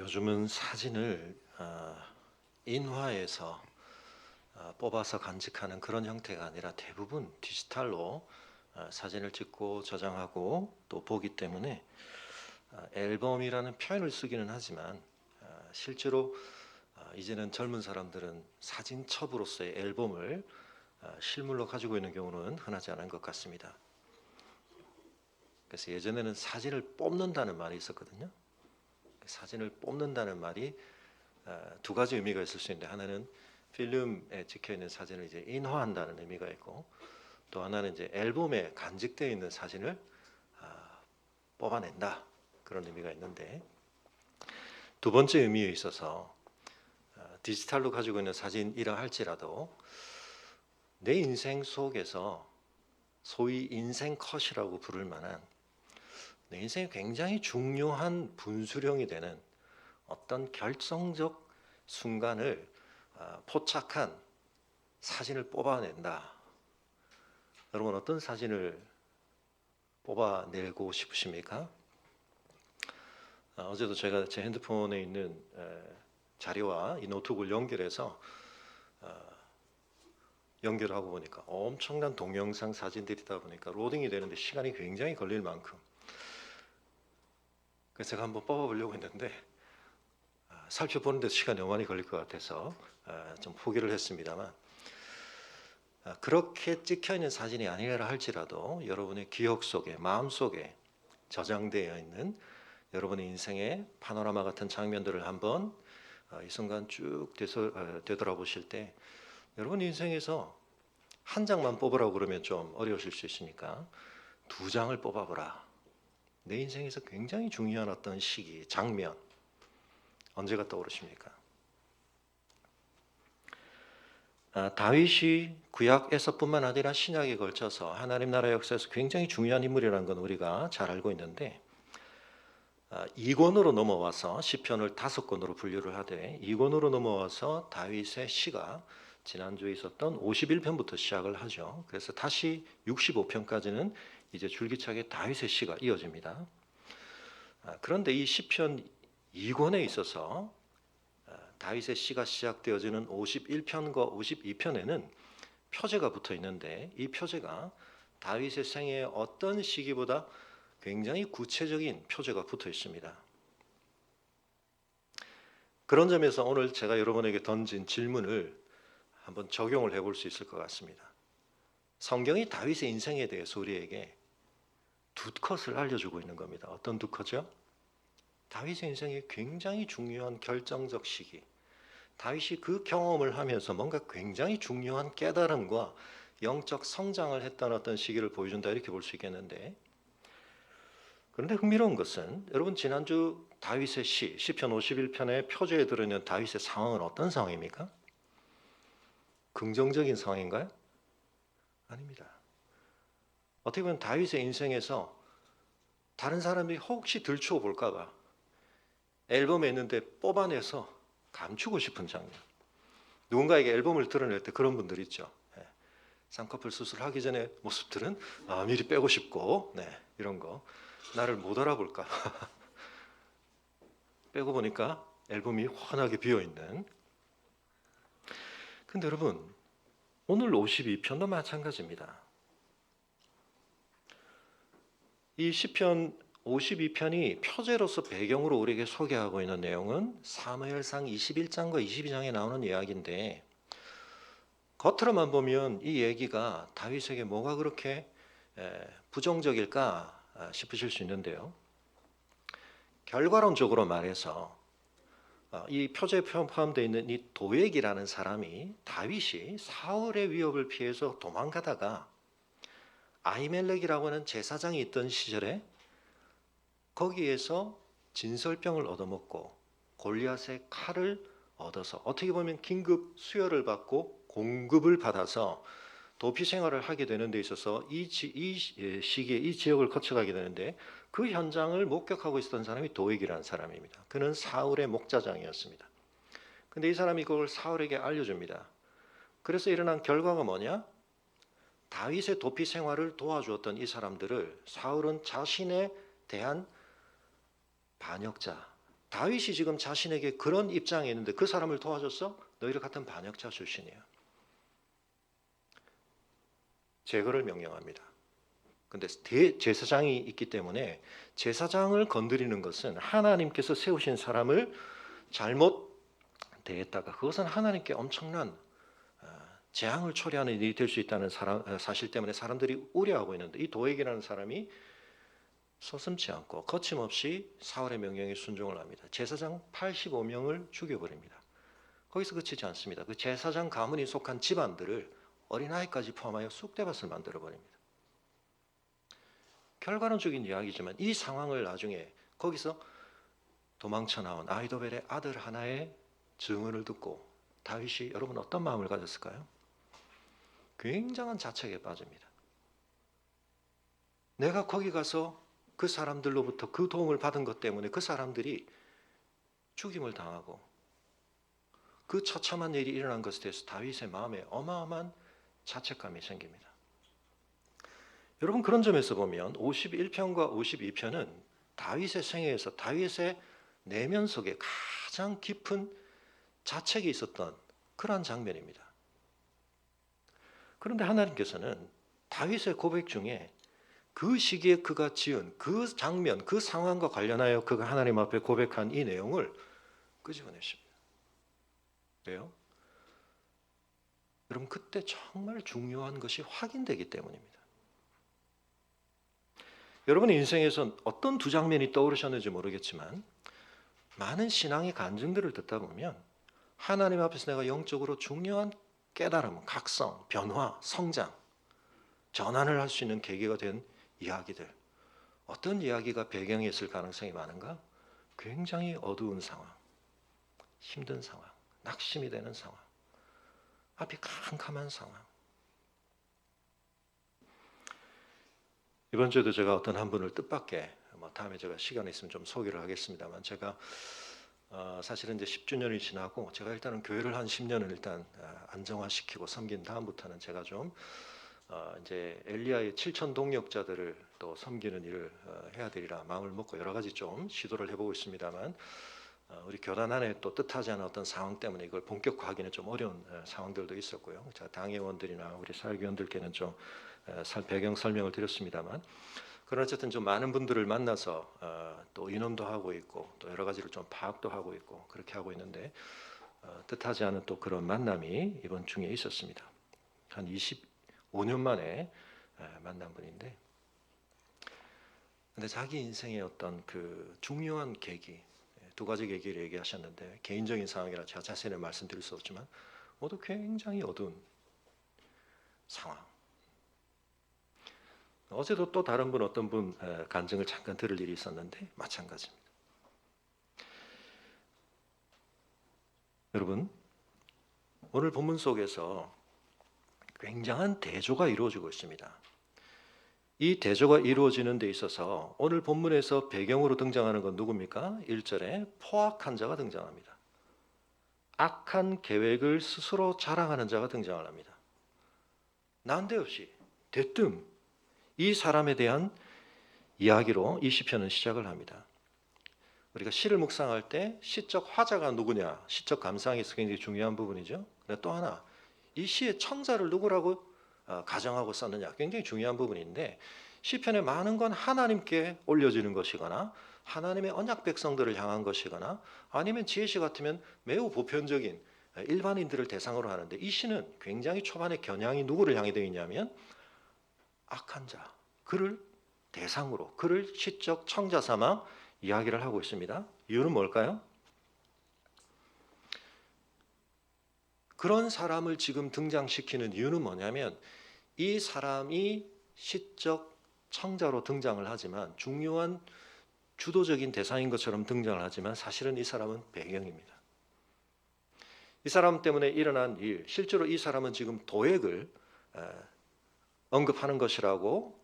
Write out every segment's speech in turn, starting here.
요즘은 사진을 인화해서 뽑아서 간직하는 그런 형태가 아니라 대부분 디지털로 사진을 찍고 저장하고 또 보기 때문에 앨범이라는 표현을 쓰기는 하지만 실제로 이제는 젊은 사람들은 사진첩으로서의 앨범을 실물로 가지고 있는 경우는 흔하지 않은 것 같습니다. 그래서 예전에는 사진을 뽑는다는 말이 있었거든요. 사진을 뽑는다는 말이 두 가지 의미가 있을 수 있는데, 하나는 필름에 찍혀 있는 사진을 이제 인화한다는 의미가 있고, 또 하나는 이제 앨범에 간직되어 있는 사진을 뽑아낸다, 그런 의미가 있는데, 두 번째 의미에 있어서 디지털로 가지고 있는 사진이라 할지라도 내 인생 속에서 소위 인생 컷이라고 부를 만한 내 인생에 굉장히 중요한 분수령이 되는 어떤 결정적 순간을 포착한 사진을 뽑아낸다. 여러분, 어떤 사진을 뽑아내고 싶으십니까? 어제도 제가 제 핸드폰에 있는 자료와 이 노트북을 연결해서 연결하고 보니까 엄청난 동영상 사진들이다 보니까 로딩이 되는데 시간이 굉장히 걸릴 만큼, 그래서 제가 한번 뽑아보려고 했는데 살펴보는데 시간이 너무 많이 걸릴 것 같아서 좀 포기를 했습니다만, 그렇게 찍혀있는 사진이 아니라 할지라도 여러분의 기억 속에, 마음 속에 저장되어 있는 여러분의 인생의 파노라마 같은 장면들을 한번 이 순간 쭉 되돌아보실 때, 여러분 인생에서 한 장만 뽑으라고 그러면 좀 어려우실 수 있으니까 두 장을 뽑아보라. 내 인생에서 굉장히 중요한 어떤 시기, 장면, 언제가 떠오르십니까? 다윗이 구약에서뿐만 아니라 신약에 걸쳐서 하나님 나라 역사에서 굉장히 중요한 인물이라는 건 우리가 잘 알고 있는데, 2권으로 넘어와서 시편을 5권으로 분류를 하되 2권으로 넘어와서 다윗의 시가 지난주에 있었던 51편부터 시작을 하죠. 그래서 다시 65편까지는 이제 줄기차게 다윗의 시가 이어집니다. 그런데 이 시편 2권에 있어서 다윗의 시가 시작되어지는 51편과 52편에는 표제가 붙어 있는데, 이 표제가 다윗의 생애의 어떤 시기보다 굉장히 구체적인 표제가 붙어 있습니다. 그런 점에서 오늘 제가 여러분에게 던진 질문을 한번 적용을 해볼 수 있을 것 같습니다. 성경이 다윗의 인생에 대해서 우리에게 두 컷을 알려주고 있는 겁니다. 어떤 두 컷이요? 다윗의 인생에 굉장히 중요한 결정적 시기, 다윗이 그 경험을 하면서 뭔가 굉장히 중요한 깨달음과 영적 성장을 했다는 어떤 시기를 보여준다, 이렇게 볼 수 있겠는데, 그런데 흥미로운 것은 여러분, 지난주 다윗의 시편 51편의 표제에 들어있는 다윗의 상황은 어떤 상황입니까? 긍정적인 상황인가요? 아닙니다. 어떻게 보면 다윗의 인생에서 다른 사람이 혹시 들추어 볼까 봐 앨범에 있는데 뽑아내서 감추고 싶은 장면. 누군가에게 앨범을 드러낼 때 그런 분들 있죠. 쌍꺼풀 수술하기 전에 모습들은 미리 빼고 싶고, 이런 거. 나를 못 알아볼까. 빼고 보니까 앨범이 환하게 비어있는. 근데 여러분, 오늘 52편도 마찬가지입니다. 이 시편 52편이 표제로서 배경으로 우리에게 소개하고 있는 내용은 사무엘상 21장과 22장에 나오는 이야기인데, 겉으로만 보면 이 얘기가 다윗에게 뭐가 그렇게 부정적일까 싶으실 수 있는데요, 결과론적으로 말해서 이 표제에 포함되어 있는 이 도액이라는 사람이 다윗이 사울의 위협을 피해서 도망가다가 아히멜렉이라고 하는 제사장이 있던 시절에 거기에서 진설병을 얻어먹고 골리앗의 칼을 얻어서, 어떻게 보면 긴급 수혈을 받고 공급을 받아서 도피 생활을 하게 되는 데 있어서 이 시기에 이 지역을 거쳐가게 되는데, 그 현장을 목격하고 있었던 사람이 도액이라는 사람입니다. 그는 사울의 목자장이었습니다. 근데 이 사람이 그걸 사울에게 알려줍니다. 그래서 일어난 결과가 뭐냐? 다윗의 도피 생활을 도와주었던 이 사람들을 사울은 자신에 대한 반역자, 다윗이 지금 자신에게 그런 입장에 있는데 그 사람을 도와줬어? 너희를 같은 반역자 출신이야. 제거를 명령합니다. 근데 대제사장이 있기 때문에 제사장을 건드리는 것은 하나님께서 세우신 사람을 잘못 대했다가 그것은 하나님께 엄청난 재앙을 초래하는 일이 될 수 있다는 사실 때문에 사람들이 우려하고 있는데 이 도액이라는 사람이 서슴지 않고 거침없이 사울의 명령에 순종을 합니다. 제사장 85명을 죽여버립니다. 거기서 그치지 않습니다. 그 제사장 가문이 속한 집안들을 어린아이까지 포함하여 쑥대밭을 만들어버립니다. 결과론적인 이야기지만 이 상황을 나중에 거기서 도망쳐 나온 아히도벨의 아들 하나의 증언을 듣고 다윗이 여러분 어떤 마음을 가졌을까요? 굉장한 자책에 빠집니다. 내가 거기 가서 그 사람들로부터 그 도움을 받은 것 때문에 그 사람들이 죽임을 당하고 그 처참한 일이 일어난 것에 대해서 다윗의 마음에 어마어마한 자책감이 생깁니다. 여러분 그런 점에서 보면 51편과 52편은 다윗의 생애에서 다윗의 내면 속에 가장 깊은 자책이 있었던 그러한 장면입니다. 그런데 하나님께서는 다윗의 고백 중에 그 시기에 그가 지은 그 장면, 그 상황과 관련하여 그가 하나님 앞에 고백한 이 내용을 끄집어내십니다. 왜요? 여러분 그때 정말 중요한 것이 확인되기 때문입니다. 여러분의 인생에선 어떤 두 장면이 떠오르셨는지 모르겠지만 많은 신앙의 간증들을 듣다 보면 하나님 앞에서 내가 영적으로 중요한 깨달음, 각성, 변화, 성장, 전환을 할 수 있는 계기가 된 이야기들, 어떤 이야기가 배경에 있을 가능성이 많은가? 굉장히 어두운 상황, 힘든 상황, 낙심이 되는 상황, 앞이 캄캄한 상황. 이번 주에도 제가 어떤 한 분을 뜻밖의 다음에 제가 시간 있으면 좀 소개를 하겠습니다만 제가 사실은 이제 10주년이 지나고 제가 일단은 교회를 한 10년을 일단 안정화시키고 섬긴 다음부터는 제가 좀 이제 엘리야의 7천 동역자들을 또 섬기는 일을 해야 되리라 마음을 먹고 여러 가지 좀 시도를 해보고 있습니다만 우리 교단 안에 또 뜻하지 않은 어떤 상황 때문에 이걸 본격화하기는 좀 어려운 상황들도 있었고요. 제가 당회원들이나 우리 사회위원들께는 좀 배경 설명을 드렸습니다만 그러나 어쨌든 좀 많은 분들을 만나서 또 인원도 하고 있고 또 여러 가지를 좀 파악도 하고 있고 그렇게 하고 있는데 뜻하지 않은 또 그런 만남이 이번 중에 있었습니다. 한 25년 만에 만난 분인데 근데 자기 인생의 어떤 그 중요한 계기 두 가지 계기를 얘기하셨는데 개인적인 상황이라 제가 자세히는 말씀드릴 수 없지만 모두 굉장히 어두운 상황. 어제도 또 다른 분 어떤 분 간증을 잠깐 들을 일이 있었는데 마찬가지입니다. 여러분 오늘 본문 속에서 굉장한 대조가 이루어지고 있습니다. 이 대조가 이루어지는 데 있어서 오늘 본문에서 배경으로 등장하는 건 누굽니까? 1절에 포악한 자가 등장합니다. 악한 계획을 스스로 자랑하는 자가 등장을 합니다. 난데없이 대뜸 이 사람에 대한 이야기로 이 시편은 시작을 합니다. 우리가 시를 묵상할 때 시적 화자가 누구냐, 시적 감상이 굉장히 중요한 부분이죠. 또 하나, 이 시의 청자를 누구라고 가정하고 썼느냐 굉장히 중요한 부분인데 시편의 많은 건 하나님께 올려지는 것이거나 하나님의 언약 백성들을 향한 것이거나 아니면 지혜시 같으면 매우 보편적인 일반인들을 대상으로 하는데 이 시는 굉장히 초반에 겨냥이 누구를 향해 되어 있냐면 악한 자, 그를 대상으로 그를 시적 청자 삼아 이야기를 하고 있습니다. 이유는 뭘까요? 그런 사람을 지금 등장시키는 이유는 뭐냐면 이 사람이 시적 청자로 등장을 하지만 중요한 주도적인 대상인 것처럼 등장을 하지만 사실은 이 사람은 배경입니다. 이 사람 때문에 일어난 일, 실제로 이 사람은 지금 도액을 언급하는 것이라고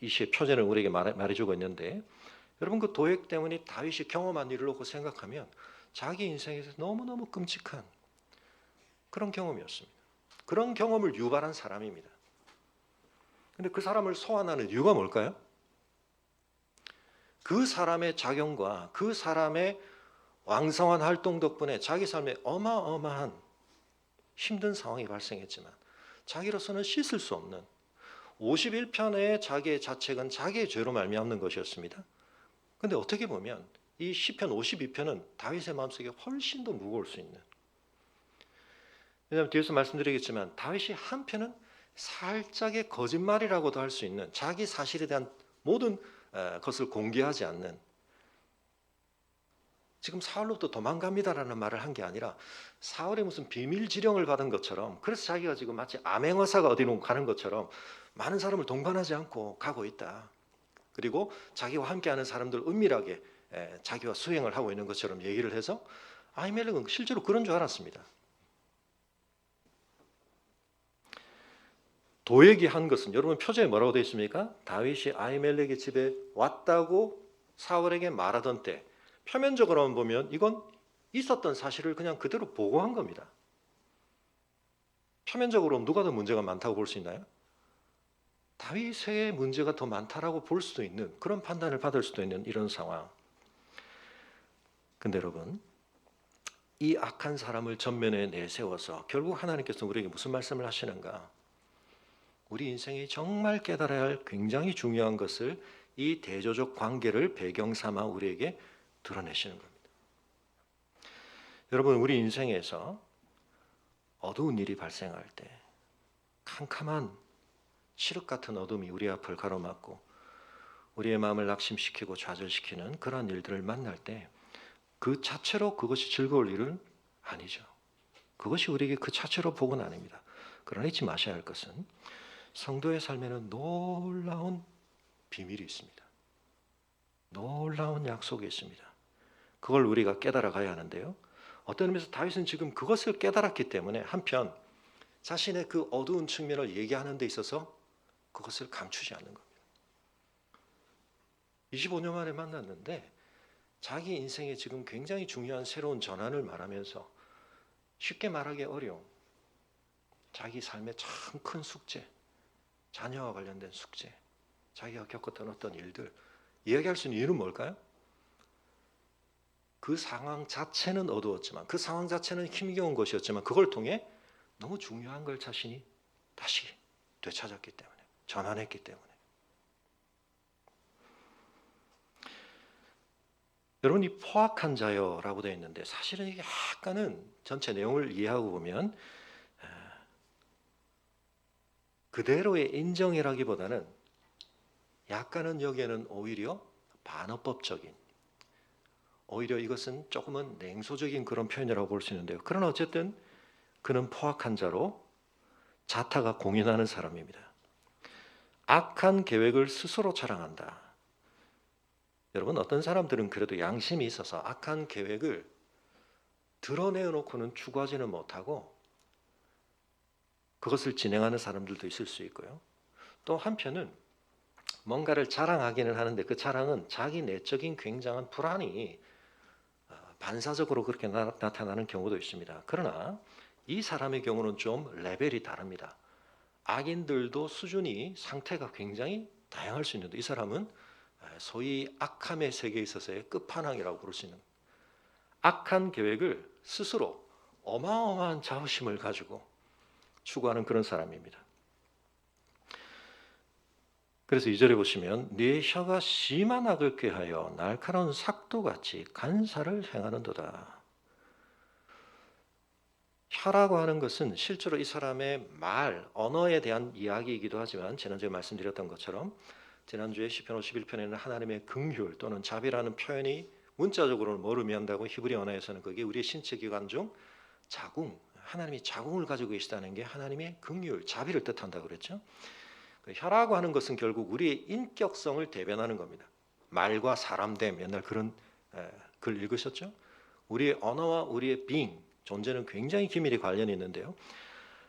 이 시의 표제는 우리에게 말해주고 있는데 여러분 그 도액 때문에 다윗이 경험한 일을 놓고 생각하면 자기 인생에서 너무너무 끔찍한 그런 경험이었습니다. 그런 경험을 유발한 사람입니다. 근데 그 사람을 소환하는 이유가 뭘까요? 그 사람의 작용과 그 사람의 왕성한 활동 덕분에 자기 삶에 어마어마한 힘든 상황이 발생했지만 자기로서는 씻을 수 없는 51편의 자기의 자책은 자기의 죄로 말미암는 것이었습니다. 그런데 어떻게 보면 이 시편 52편은 다윗의 마음속에 훨씬 더 무거울 수 있는, 왜냐하면 뒤에서 말씀드리겠지만 다윗이 한편은 살짝의 거짓말이라고도 할 수 있는 자기 사실에 대한 모든 것을 공개하지 않는, 지금 사울로부터 도망갑니다라는 말을 한 게 아니라 사울의 무슨 비밀 지령을 받은 것처럼, 그래서 자기가 지금 마치 암행어사가 어디로 가는 것처럼 많은 사람을 동반하지 않고 가고 있다. 그리고 자기와 함께하는 사람들 은밀하게 자기와 수행을 하고 있는 것처럼 얘기를 해서 아히멜렉은 실제로 그런 줄 알았습니다. 도액이 한 것은, 여러분 표제에 뭐라고 되어 있습니까? 다윗이 아히멜렉의 집에 왔다고 사울에게 말하던 때, 표면적으로만 보면 이건 있었던 사실을 그냥 그대로 보고한 겁니다. 표면적으로 누가 더 문제가 많다고 볼 수 있나요? 다윗의 문제가 더 많다라고 볼 수도 있는, 그런 판단을 받을 수도 있는 이런 상황. 근데 여러분, 이 악한 사람을 전면에 내세워서 결국 하나님께서 우리에게 무슨 말씀을 하시는가? 우리 인생이 정말 깨달아야 할 굉장히 중요한 것을, 이 대조적 관계를 배경 삼아 우리에게 드러내시는 겁니다. 여러분, 우리 인생에서 어두운 일이 발생할 때, 캄캄한 칠흑 같은 어둠이 우리 앞을 가로막고 우리의 마음을 낙심시키고 좌절시키는 그러한 일들을 만날 때, 그 자체로 그것이 즐거울 일은 아니죠. 그것이 우리에게 그 자체로 복은 아닙니다. 그러나 잊지 마셔야 할 것은 성도의 삶에는 놀라운 비밀이 있습니다. 놀라운 약속이 있습니다. 그걸 우리가 깨달아 가야 하는데요, 어떤 의미에서 다윗은 지금 그것을 깨달았기 때문에 한편 자신의 그 어두운 측면을 얘기하는 데 있어서 그것을 감추지 않는 겁니다. 25년 만에 만났는데 자기 인생에 지금 굉장히 중요한 새로운 전환을 말하면서 쉽게 말하기 어려운 자기 삶의 참 큰 숙제, 자녀와 관련된 숙제, 자기가 겪었던 어떤 일들 이야기할 수 있는 이유는 뭘까요? 그 상황 자체는 어두웠지만, 그 상황 자체는 힘겨운 것이었지만, 그걸 통해 너무 중요한 걸 자신이 다시 되찾았기 때문에, 전환했기 때문에. 여러분, 이 포악한 자여라고 되어 있는데 사실은 이게 약간은 전체 내용을 이해하고 보면 그대로의 인정이라기보다는 약간은 여기에는 오히려 반어법적인, 오히려 이것은 조금은 냉소적인 그런 표현이라고 볼 수 있는데요. 그러나 어쨌든 그는 포악한 자로 자타가 공인하는 사람입니다. 악한 계획을 스스로 자랑한다. 여러분, 어떤 사람들은 그래도 양심이 있어서 악한 계획을 드러내놓고는 추구하지는 못하고 그것을 진행하는 사람들도 있을 수 있고요. 또 한편은 뭔가를 자랑하기는 하는데 그 자랑은 자기 내적인 굉장한 불안이 반사적으로 그렇게 나타나는 경우도 있습니다. 그러나 이 사람의 경우는 좀 레벨이 다릅니다. 악인들도 수준이, 상태가 굉장히 다양할 수 있는데 이 사람은 소위 악함의 세계에 있어서의 끝판왕이라고 부를 수 있는, 악한 계획을 스스로 어마어마한 자부심을 가지고 추구하는 그런 사람입니다. 그래서 2절에 보시면 네 혀가 심한 악을 꾀하여 날카로운 삭도같이 간사를 행하는도다. 혀라고 하는 것은 실제로 이 사람의 말, 언어에 대한 이야기이기도 하지만 지난주에 말씀드렸던 것처럼 지난주에 시편 51편에는 하나님의 긍휼 또는 자비라는 표현이 문자적으로는 뭘 의미한다고, 히브리 언어에서는 그게 우리의 신체 기관 중 자궁, 하나님이 자궁을 가지고 계시다는 게 하나님의 긍휼, 자비를 뜻한다고 그랬죠. 혀라고 하는 것은 결국 우리의 인격성을 대변하는 겁니다. 말과 사람됨, 옛날 그런 글 읽으셨죠? 우리의 언어와 우리의 being, 존재는 굉장히 긴밀히 관련이 있는데요,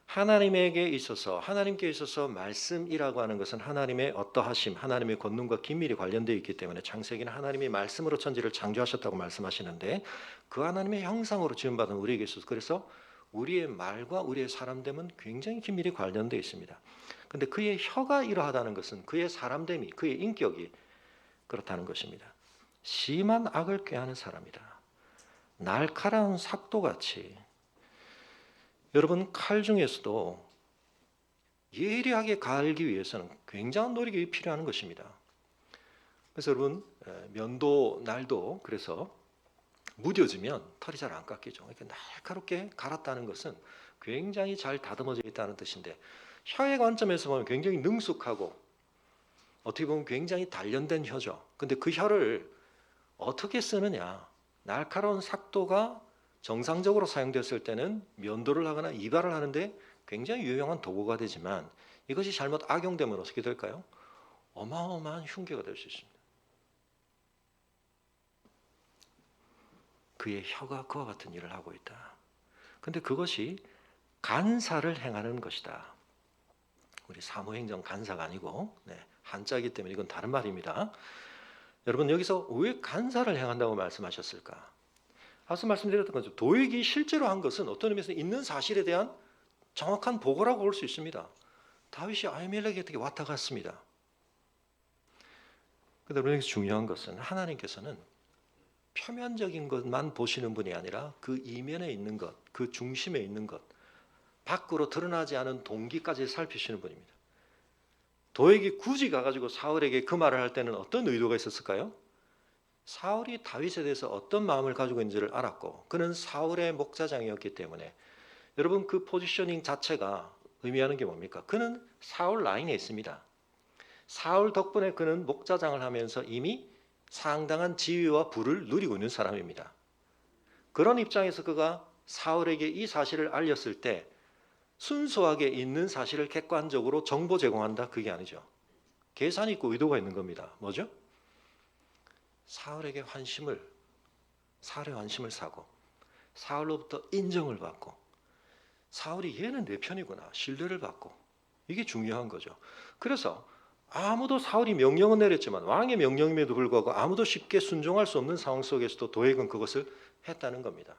하나님에게 있어서, 하나님께 있어서 말씀이라고 하는 것은 하나님의 어떠하심, 하나님의 권능과 긴밀히 관련되어 있기 때문에 창세기는 하나님이 말씀으로 천지를 창조하셨다고 말씀하시는데 그 하나님의 형상으로 지음받은 우리에게 있어서, 그래서 우리의 말과 우리의 사람됨은 굉장히 긴밀히 관련되어 있습니다. 그런데 그의 혀가 이러하다는 것은 그의 사람됨이, 그의 인격이 그렇다는 것입니다. 심한 악을 꾀하는 사람이다. 날카로운 삭도같이 여러분 칼 중에서도 예리하게 갈기 위해서는 굉장한 노력이 필요한 것입니다. 그래서 여러분 면도 날도 그래서 무뎌지면 털이 잘 안 깎이죠. 이렇게 날카롭게 갈았다는 것은 굉장히 잘 다듬어져 있다는 뜻인데 혀의 관점에서 보면 굉장히 능숙하고 어떻게 보면 굉장히 단련된 혀죠. 근데 그 혀를 어떻게 쓰느냐, 날카로운 삭도가 정상적으로 사용됐을 때는 면도를 하거나 이발을 하는데 굉장히 유용한 도구가 되지만 이것이 잘못 악용되면 어떻게 될까요? 어마어마한 흉기가 될 수 있습니다. 그의 혀가 그와 같은 일을 하고 있다. 근데 그것이 간사를 행하는 것이다. 우리 사무행정 간사가 아니고 한자이기 때문에 이건 다른 말입니다. 여러분 여기서 왜 간사를 행한다고 말씀하셨을까? 앞서 말씀드렸던 거죠. 도액이 실제로 한 것은 어떤 의미에서 있는 사실에 대한 정확한 보고라고 볼 수 있습니다. 다윗이 아히멜렉에게 왔다 갔습니다. 그런데 여기서 중요한 것은 하나님께서는 표면적인 것만 보시는 분이 아니라 그 이면에 있는 것, 그 중심에 있는 것, 밖으로 드러나지 않은 동기까지 살피시는 분입니다. 도액이 굳이 가가지고 사울에게 그 말을 할 때는 어떤 의도가 있었을까요? 사울이 다윗에 대해서 어떤 마음을 가지고 있는지를 알았고 그는 사울의 목자장이었기 때문에 여러분 그 포지셔닝 자체가 의미하는 게 뭡니까? 그는 사울 라인에 있습니다. 사울 덕분에 그는 목자장을 하면서 이미 상당한 지위와 부를 누리고 있는 사람입니다. 그런 입장에서 그가 사울에게 이 사실을 알렸을 때 순수하게 있는 사실을 객관적으로 정보 제공한다? 그게 아니죠. 계산이 있고 의도가 있는 겁니다. 뭐죠? 사울의 환심을 사고 사울로부터 인정을 받고 사울이 얘는 내 편이구나 신뢰를 받고 이게 중요한 거죠. 그래서 아무도 사울이 명령은 내렸지만 왕의 명령임에도 불구하고 아무도 쉽게 순종할 수 없는 상황 속에서도 도액은 그것을 했다는 겁니다.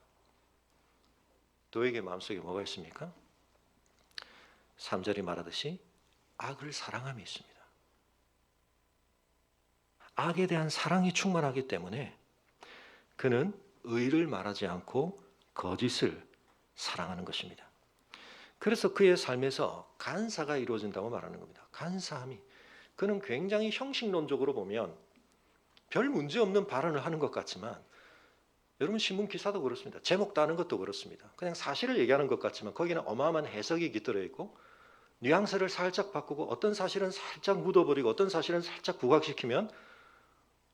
도액의 마음속에 뭐가 있습니까? 3절이 말하듯이 악을 사랑함이 있습니다. 악에 대한 사랑이 충만하기 때문에 그는 의를 말하지 않고 거짓을 사랑하는 것입니다. 그래서 그의 삶에서 간사가 이루어진다고 말하는 겁니다. 간사함이. 그는 굉장히 형식론적으로 보면 별 문제 없는 발언을 하는 것 같지만 여러분 신문 기사도 그렇습니다. 제목 따는 것도 그렇습니다. 그냥 사실을 얘기하는 것 같지만 거기는 어마어마한 해석이 깃들어 있고 뉘앙스를 살짝 바꾸고 어떤 사실은 살짝 묻어버리고 어떤 사실은 살짝 부각시키면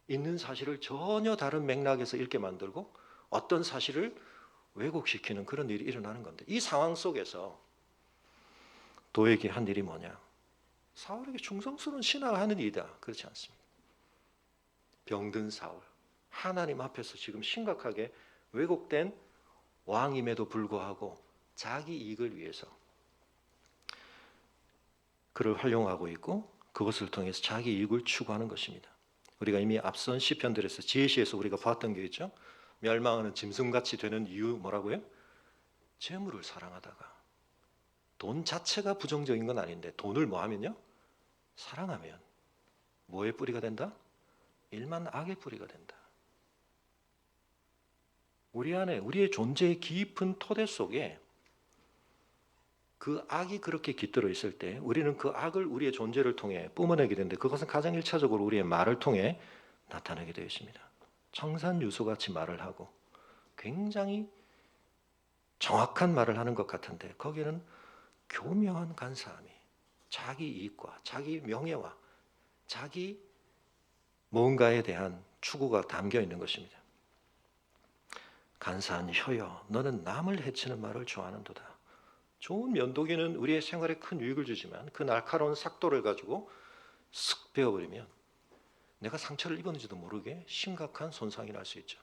있는 사실을 전혀 다른 맥락에서 읽게 만들고 어떤 사실을 왜곡시키는 그런 일이 일어나는 건데 이 상황 속에서 도액이 한 일이 뭐냐? 사울에게 충성스러운 신하하는 일이다. 그렇지 않습니다. 병든 사울, 하나님 앞에서 지금 심각하게 왜곡된 왕임에도 불구하고 자기 이익을 위해서 그를 활용하고 있고 그것을 통해서 자기 이익을 추구하는 것입니다. 우리가 이미 앞선 시편들에서 지혜시에서 우리가 봤던 게 있죠. 멸망하는 짐승같이 되는 이유 뭐라고요? 재물을 사랑하다가 돈 자체가 부정적인 건 아닌데 돈을 뭐 하면요? 사랑하면 뭐의 뿌리가 된다? 일만 악의 뿌리가 된다. 우리 안에 우리의 존재의 깊은 토대 속에 그 악이 그렇게 깃들어 있을 때 우리는 그 악을 우리의 존재를 통해 뿜어내게 되는데 그것은 가장 일차적으로 우리의 말을 통해 나타나게 되어 있습니다. 청산유수같이 말을 하고 굉장히 정확한 말을 하는 것 같은데 거기에는 교묘한 간사함이 자기 이익과 자기 명예와 자기 뭔가에 대한 추구가 담겨 있는 것입니다. 간사한 혀여 너는 남을 해치는 말을 좋아하는도다. 좋은 면도기는 우리의 생활에 큰 유익을 주지만 그 날카로운 삭도를 가지고 쓱 베어버리면 내가 상처를 입었는지도 모르게 심각한 손상이 날 수 있죠.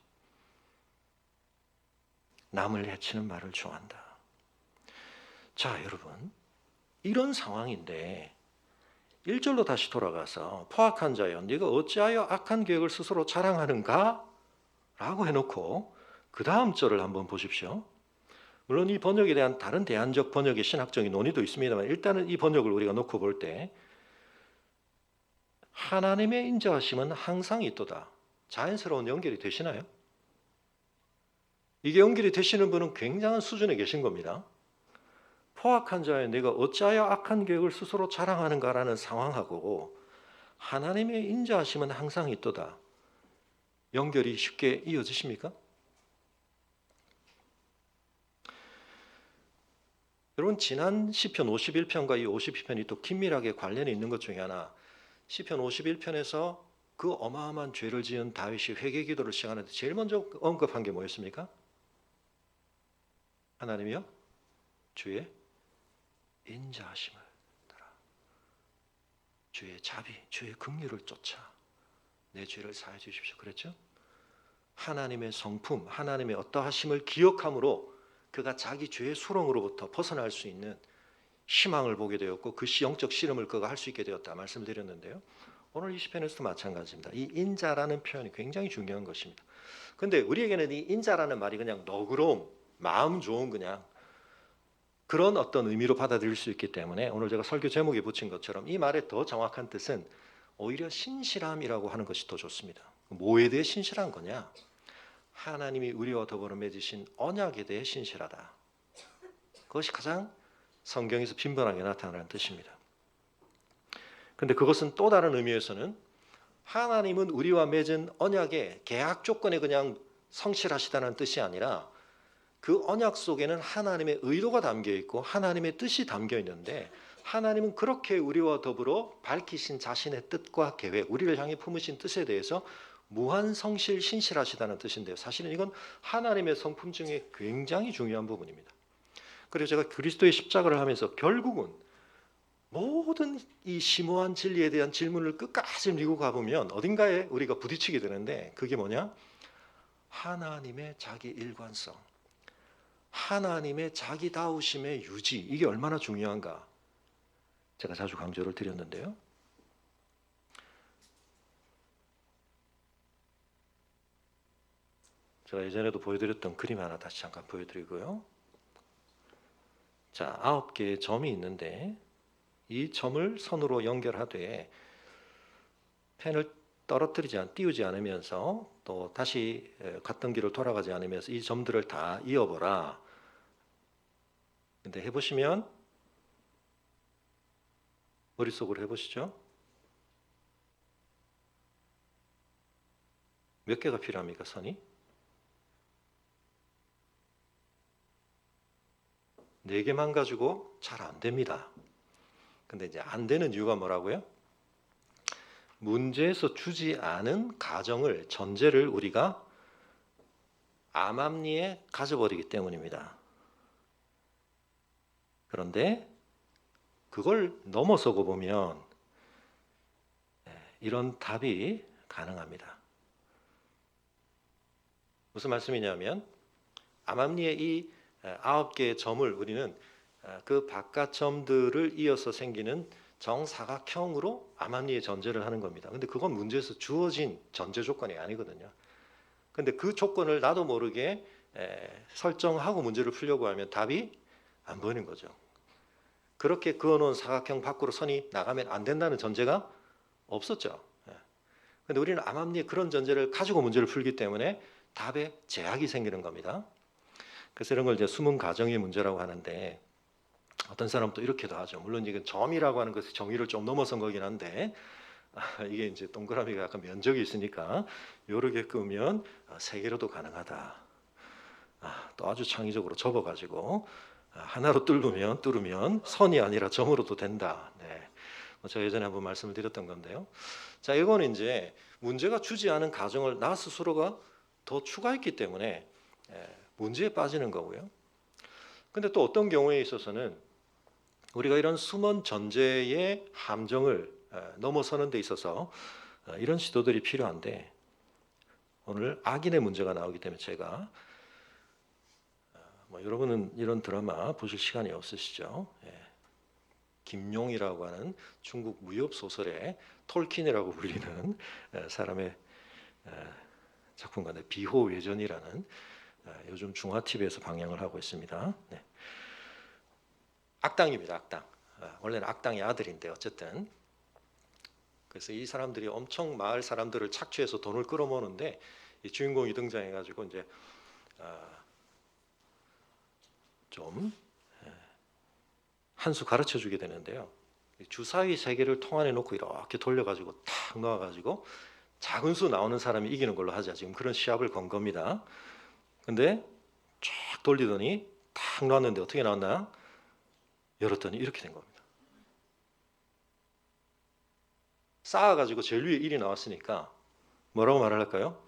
남을 해치는 말을 좋아한다. 자 여러분 이런 상황인데 1절로 다시 돌아가서 포악한 자여 네가 어찌하여 악한 계획을 스스로 자랑하는가? 라고 해놓고 그 다음 절을 한번 보십시오. 물론 이 번역에 대한 다른 대안적 번역의 신학적인 논의도 있습니다만 일단은 이 번역을 우리가 놓고 볼 때 하나님의 인자하심은 항상 있도다. 자연스러운 연결이 되시나요? 이게 연결이 되시는 분은 굉장한 수준에 계신 겁니다. 포악한 자여 내가 어찌하여 악한 계획을 스스로 자랑하는가라는 상황하고 하나님의 인자하심은 항상 있도다. 연결이 쉽게 이어지십니까? 여러분 지난 시편 51편과 이 52편이 또 긴밀하게 관련이 있는 것 중에 하나, 시편 51편에서 그 어마어마한 죄를 지은 다윗이 회개 기도를 시작하는데 제일 먼저 언급한 게 뭐였습니까? 하나님이여 주의 인자하심을 따라 주의 자비, 주의 긍휼을 쫓아 내 죄를 사해 주십시오. 그랬죠? 하나님의 성품, 하나님의 어떠하심을 기억함으로 그가 자기 죄의 수렁으로부터 벗어날 수 있는 희망을 보게 되었고 그 영적 씨름을 그가 할 수 있게 되었다 말씀을 드렸는데요. 오늘 이 시편에서도 마찬가지입니다. 이 인자라는 표현이 굉장히 중요한 것입니다. 근데 우리에게는 이 인자라는 말이 그냥 너그러움, 마음 좋은 그냥 그런 어떤 의미로 받아들일 수 있기 때문에 오늘 제가 설교 제목에 붙인 것처럼 이 말의 더 정확한 뜻은 오히려 신실함이라고 하는 것이 더 좋습니다. 뭐에 대해 신실한 거냐? 하나님이 우리와 더불어 맺으신 언약에 대해 신실하다. 그것이 가장 성경에서 빈번하게 나타나는 뜻입니다. 근데 그것은 또 다른 의미에서는 하나님은 우리와 맺은 언약의 계약 조건에 그냥 성실하시다는 뜻이 아니라 그 언약 속에는 하나님의 의도가 담겨 있고 하나님의 뜻이 담겨 있는데 하나님은 그렇게 우리와 더불어 밝히신 자신의 뜻과 계획, 우리를 향해 품으신 뜻에 대해서 무한 성실 신실하시다는 뜻인데요. 사실은 이건 하나님의 성품 중에 굉장히 중요한 부분입니다. 그래서 제가 그리스도의 십자가를 하면서 결국은 모든 이 심오한 진리에 대한 질문을 끝까지 밀고 가보면 어딘가에 우리가 부딪히게 되는데 그게 뭐냐? 하나님의 자기 일관성, 하나님의 자기다우심의 유지, 이게 얼마나 중요한가 제가 자주 강조를 드렸는데요. 제가 예전에도 보여드렸던 그림 하나 다시 잠깐 보여드리고요. 자, 9개의 점이 있는데 이 점을 선으로 연결하되 펜을 띄우지 않으면서 또 다시 갔던 길을 돌아가지 않으면서 이 점들을 다 이어보라. 근데 해보시면 머릿속으로 해보시죠. 몇 개가 필요합니까, 선이? 4개만 가지고 잘 안 됩니다. 근데 이제 안 되는 이유가 뭐라고요? 문제에서 주지 않은 가정을, 전제를 우리가 암암리에 가져버리기 때문입니다. 그런데 그걸 넘어서고 보면 이런 답이 가능합니다. 무슨 말씀이냐면 암암리의 이 9개의 점을 우리는 그 바깥 점들을 이어서 생기는 정사각형으로 암암리의 전제를 하는 겁니다. 근데 그건 문제에서 주어진 전제 조건이 아니거든요. 근데 그 조건을 나도 모르게 설정하고 문제를 풀려고 하면 답이 안 보이는 거죠. 그렇게 그어놓은 사각형 밖으로 선이 나가면 안 된다는 전제가 없었죠. 근데 우리는 암암리에 그런 전제를 가지고 문제를 풀기 때문에 답에 제약이 생기는 겁니다. 그래서 이런 걸 이제 숨은 가정의 문제라고 하는데 어떤 사람은 또 이렇게도 하죠. 물론 이건 점이라고 하는 것이 정의를 좀 넘어선 거긴 한데 이게 이제 동그라미가 약간 면적이 있으니까 요렇게 끄면 3개로도 가능하다. 또 아주 창의적으로 접어가지고 하나로 뚫으면 선이 아니라 점으로도 된다. 네. 제가 예전에 한번 말씀을 드렸던 건데요. 자, 이거는 이제 문제가 주지 않은 가정을 나 스스로가 더 추가했기 때문에 문제에 빠지는 거고요. 근데 또 어떤 경우에 있어서는 우리가 이런 숨은 전제의 함정을 넘어서는 데 있어서 이런 시도들이 필요한데 오늘 악인의 문제가 나오기 때문에 제가 여러분은 이런 드라마 보실 시간이 없으시죠? 김용이라고 하는 중국 무협 소설의 톨킨이라고 불리는 사람의 작품가인데 비호외전이라는 요즘 중화 TV에서 방영을 하고 있습니다. 네. 악당입니다, 악당. 원래는 악당의 아들인데 어쨌든 그래서 이 사람들이 엄청 마을 사람들을 착취해서 돈을 끌어모으는데 이 주인공이 등장해가지고 이제 좀 한 수 가르쳐 주게 되는데요. 주사위 세 개를 통 안에 놓고 이렇게 돌려가지고 탁 놓아가지고 작은 수 나오는 사람이 이기는 걸로 하자. 지금 그런 시합을 건 겁니다. 근데 쫙 돌리더니 탁 놨는데 어떻게 나왔나? 열었더니 이렇게 된 겁니다. 쌓아가지고 제일 위에 1이 나왔으니까 뭐라고 말을 할까요?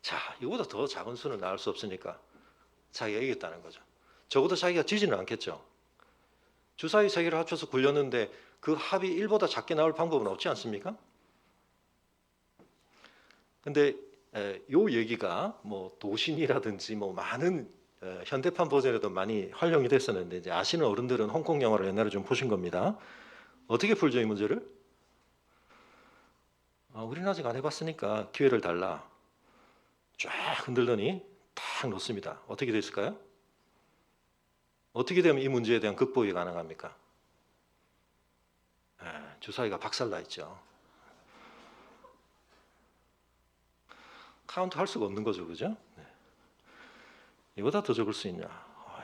자, 이거보다 더 작은 수는 나올 수 없으니까 자기가 이겼다는 거죠. 적어도 자기가 지지는 않겠죠. 주사위 세 개를 합쳐서 굴렸는데 그 합이 1보다 작게 나올 방법은 없지 않습니까? 근데 요 얘기가 뭐 도신이라든지 뭐 많은 현대판 버전에도 많이 활용이 됐었는데 이제 아시는 어른들은 홍콩 영화를 옛날에 좀 보신 겁니다. 어떻게 풀죠 이 문제를? 우리는 아직 안 해봤으니까 기회를 달라. 쫙 흔들더니 탁 놓습니다. 어떻게 됐을까요? 어떻게 되면 이 문제에 대한 극복이 가능합니까? 주사위가 박살나 있죠. 카운트 할 수가 없는 거죠, 그죠? 네. 이보다 더 적을 수 있냐?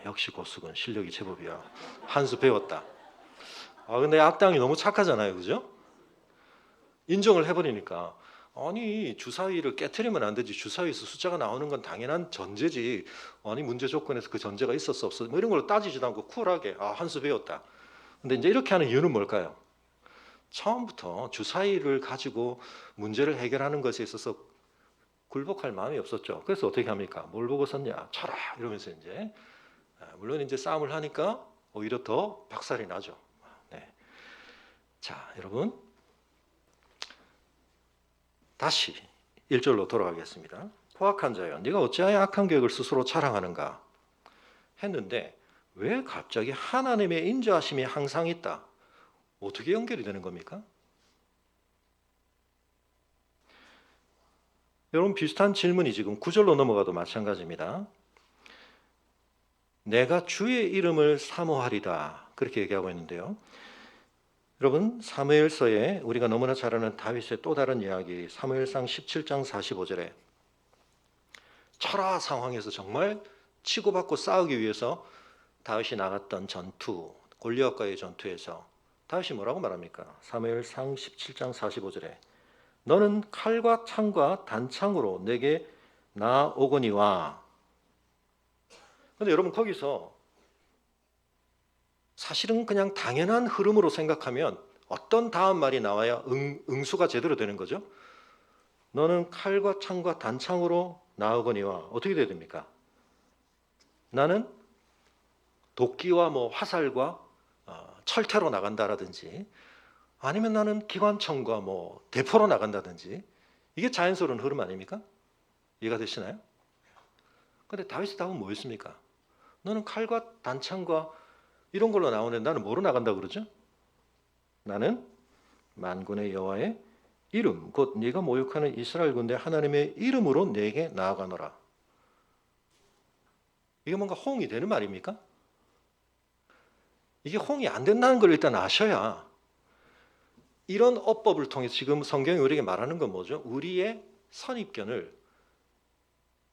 역시 고수군 실력이 제법이야. 한 수 배웠다. 근데 악당이 너무 착하잖아요, 그죠? 인정을 해버리니까 아니 주사위를 깨트리면 안 되지. 주사위에서 숫자가 나오는 건 당연한 전제지. 아니 문제 조건에서 그 전제가 있었어 없어? 뭐 이런 걸 따지지도 않고 쿨하게 한 수 배웠다. 근데 이제 이렇게 하는 이유는 뭘까요? 처음부터 주사위를 가지고 문제를 해결하는 것에 있어서 굴복할 마음이 없었죠. 그래서 어떻게 합니까? 뭘 보고 섰냐? 쳐라 이러면서 이제 물론 이제 싸움을 하니까 오히려 더 박살이 나죠. 네. 자, 여러분 다시 1절로 돌아가겠습니다. 포악한 자여, 네가 어찌하여 악한 계획을 스스로 자랑하는가 했는데 왜 갑자기 하나님의 인자하심이 항상 있다? 어떻게 연결이 되는 겁니까? 여러분 비슷한 질문이 지금 9절로 넘어가도 마찬가지입니다. 내가 주의 이름을 사모하리다 그렇게 얘기하고 있는데요. 여러분 사무엘서에 우리가 너무나 잘 아는 다윗의 또 다른 이야기 사무엘상 17장 45절에 철화 상황에서 정말 치고받고 싸우기 위해서 다윗이 나갔던 전투 골리앗과의 전투에서 다윗이 뭐라고 말합니까? 사무엘상 17장 45절에 너는 칼과 창과 단창으로 내게 나오거니와. 그런데 여러분 거기서 사실은 그냥 당연한 흐름으로 생각하면 어떤 다음 말이 나와야 응수가 제대로 되는 거죠? 너는 칼과 창과 단창으로 나오거니와 어떻게 돼야 됩니까? 나는 도끼와 뭐 화살과 철퇴로 나간다라든지 아니면 나는 기관총과 뭐 대포로 나간다든지 이게 자연스러운 흐름 아닙니까? 이해가 되시나요? 근데 다윗의 답은 뭐였습니까? 너는 칼과 단창과 이런 걸로 나오는데 나는 뭐로 나간다고 그러죠? 나는 만군의 여호와의 이름 곧 네가 모욕하는 이스라엘 군대 하나님의 이름으로 내게 나아가노라. 이게 뭔가 호응이 되는 말입니까? 이게 호응이 안 된다는 걸 일단 아셔야 이런 어법을 통해 지금 성경이 우리에게 말하는 건 뭐죠? 우리의 선입견을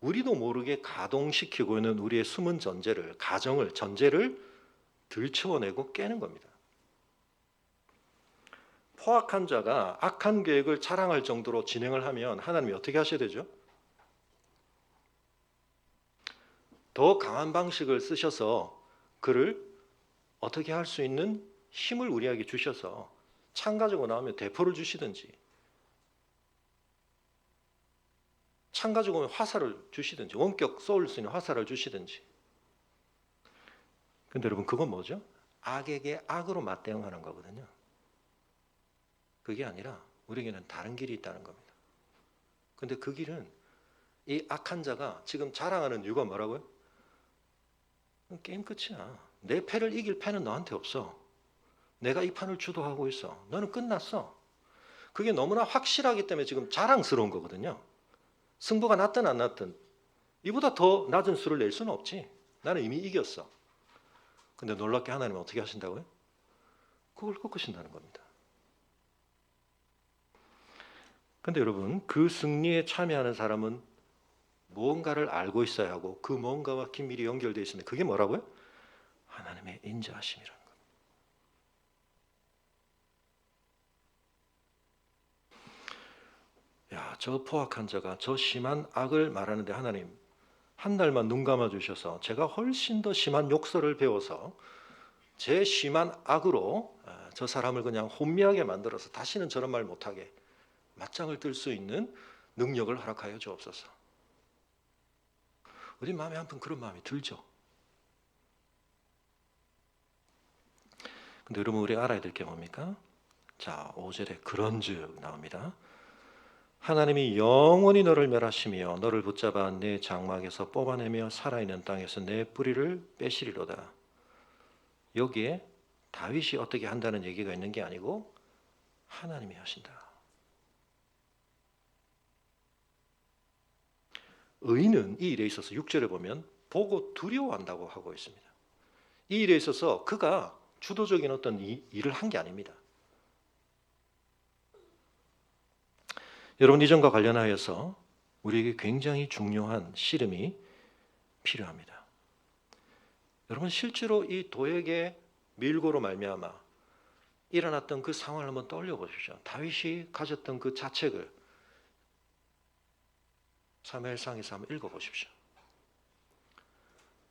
우리도 모르게 가동시키고 있는 우리의 숨은 전제를 가정을 전제를 들추어내고 깨는 겁니다. 포악한 자가 악한 계획을 자랑할 정도로 진행을 하면 하나님이 어떻게 하셔야 되죠? 더 강한 방식을 쓰셔서 그를 어떻게 할 수 있는 힘을 우리에게 주셔서 창 가지고 나오면 대포를 주시든지 창 가지고 오면 화살을 주시든지 원격 쏠 수 있는 화살을 주시든지. 근데 여러분 그건 뭐죠? 악에게 악으로 맞대응하는 거거든요. 그게 아니라 우리에게는 다른 길이 있다는 겁니다. 근데 그 길은 이 악한 자가 지금 자랑하는 이유가 뭐라고요? 게임 끝이야. 내 패를 이길 패는 너한테 없어. 내가 이 판을 주도하고 있어. 너는 끝났어. 그게 너무나 확실하기 때문에 지금 자랑스러운 거거든요. 승부가 났든 안 났든 이보다 더 낮은 수를 낼 수는 없지. 나는 이미 이겼어. 근데 놀랍게 하나님은 어떻게 하신다고요? 그걸 꺾으신다는 겁니다. 근데 여러분 그 승리에 참여하는 사람은 무언가를 알고 있어야 하고 그 무언가와 긴밀히 연결되어 있습니다. 그게 뭐라고요? 하나님의 인자하심이라는 것. 야, 저 포악한 자가 저 심한 악을 말하는데 하나님 한 달만 눈 감아 주셔서 제가 훨씬 더 심한 욕설을 배워서 제 심한 악으로 저 사람을 그냥 혼미하게 만들어서 다시는 저런 말 못하게 맞짱을 뜰 수 있는 능력을 허락하여 주옵소서. 우리 마음에 한번 그런 마음이 들죠. 근데 여러분 우리 알아야 될 게 뭡니까? 자, 5절에 그런즉 나옵니다. 하나님이 영원히 너를 멸하시며 너를 붙잡아 내 장막에서 뽑아내며 살아있는 땅에서 내 뿌리를 빼시리로다. 여기에 다윗이 어떻게 한다는 얘기가 있는 게 아니고 하나님이 하신다. 의인은 이 일에 있어서 6절에 보면 보고 두려워한다고 하고 있습니다. 이 일에 있어서 그가 주도적인 어떤 일을 한 게 아닙니다. 여러분 이전과 관련하여서 우리에게 굉장히 중요한 씨름이 필요합니다. 여러분 실제로 이 도액의 밀고로 말미암아 일어났던 그 상황을 한번 떠올려 보십시오. 다윗이 가졌던 그 자책을 사무엘상에서 한번 읽어 보십시오.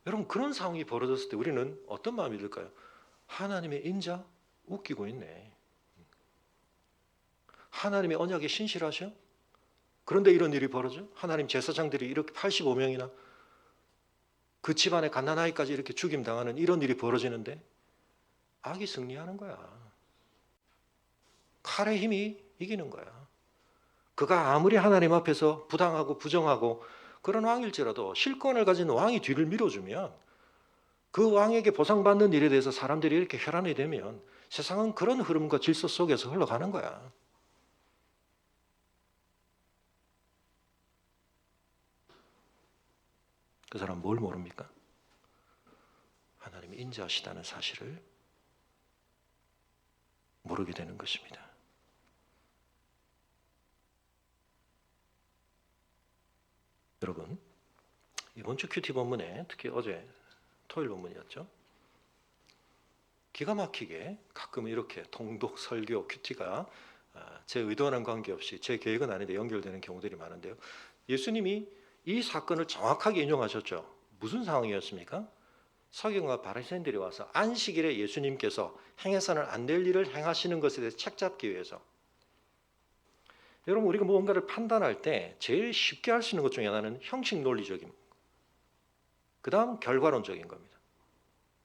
여러분 그런 상황이 벌어졌을 때 우리는 어떤 마음이 들까요? 하나님의 인자 웃기고 있네. 하나님의 언약에 신실하셔? 그런데 이런 일이 벌어져? 하나님 제사장들이 이렇게 85명이나 그 집안의 갓난아이까지 이렇게 죽임당하는 이런 일이 벌어지는데 악이 승리하는 거야. 칼의 힘이 이기는 거야. 그가 아무리 하나님 앞에서 부당하고 부정하고 그런 왕일지라도 실권을 가진 왕이 뒤를 밀어주면 그 왕에게 보상받는 일에 대해서 사람들이 이렇게 혈안이 되면 세상은 그런 흐름과 질서 속에서 흘러가는 거야. 그 사람 뭘 모릅니까? 하나님이 인자하시다는 사실을 모르게 되는 것입니다. 여러분 이번 주 큐티 본문에 특히 어제 토요일 본문이었죠. 기가 막히게 가끔 이렇게 통독 설교 큐티가 제 의도와는 관계없이 제 계획은 아닌데 연결되는 경우들이 많은데요. 예수님이 이 사건을 정확하게 인용하셨죠. 무슨 상황이었습니까? 서기관과 바리새인들이 와서 안식일에 예수님께서 행해서는 안 될 일을 행하시는 것에 대해서 책잡기 위해서. 여러분 우리가 무언가를 판단할 때 제일 쉽게 할 수 있는 것 중에 하나는 형식 논리적인, 그 다음 결과론적인 겁니다.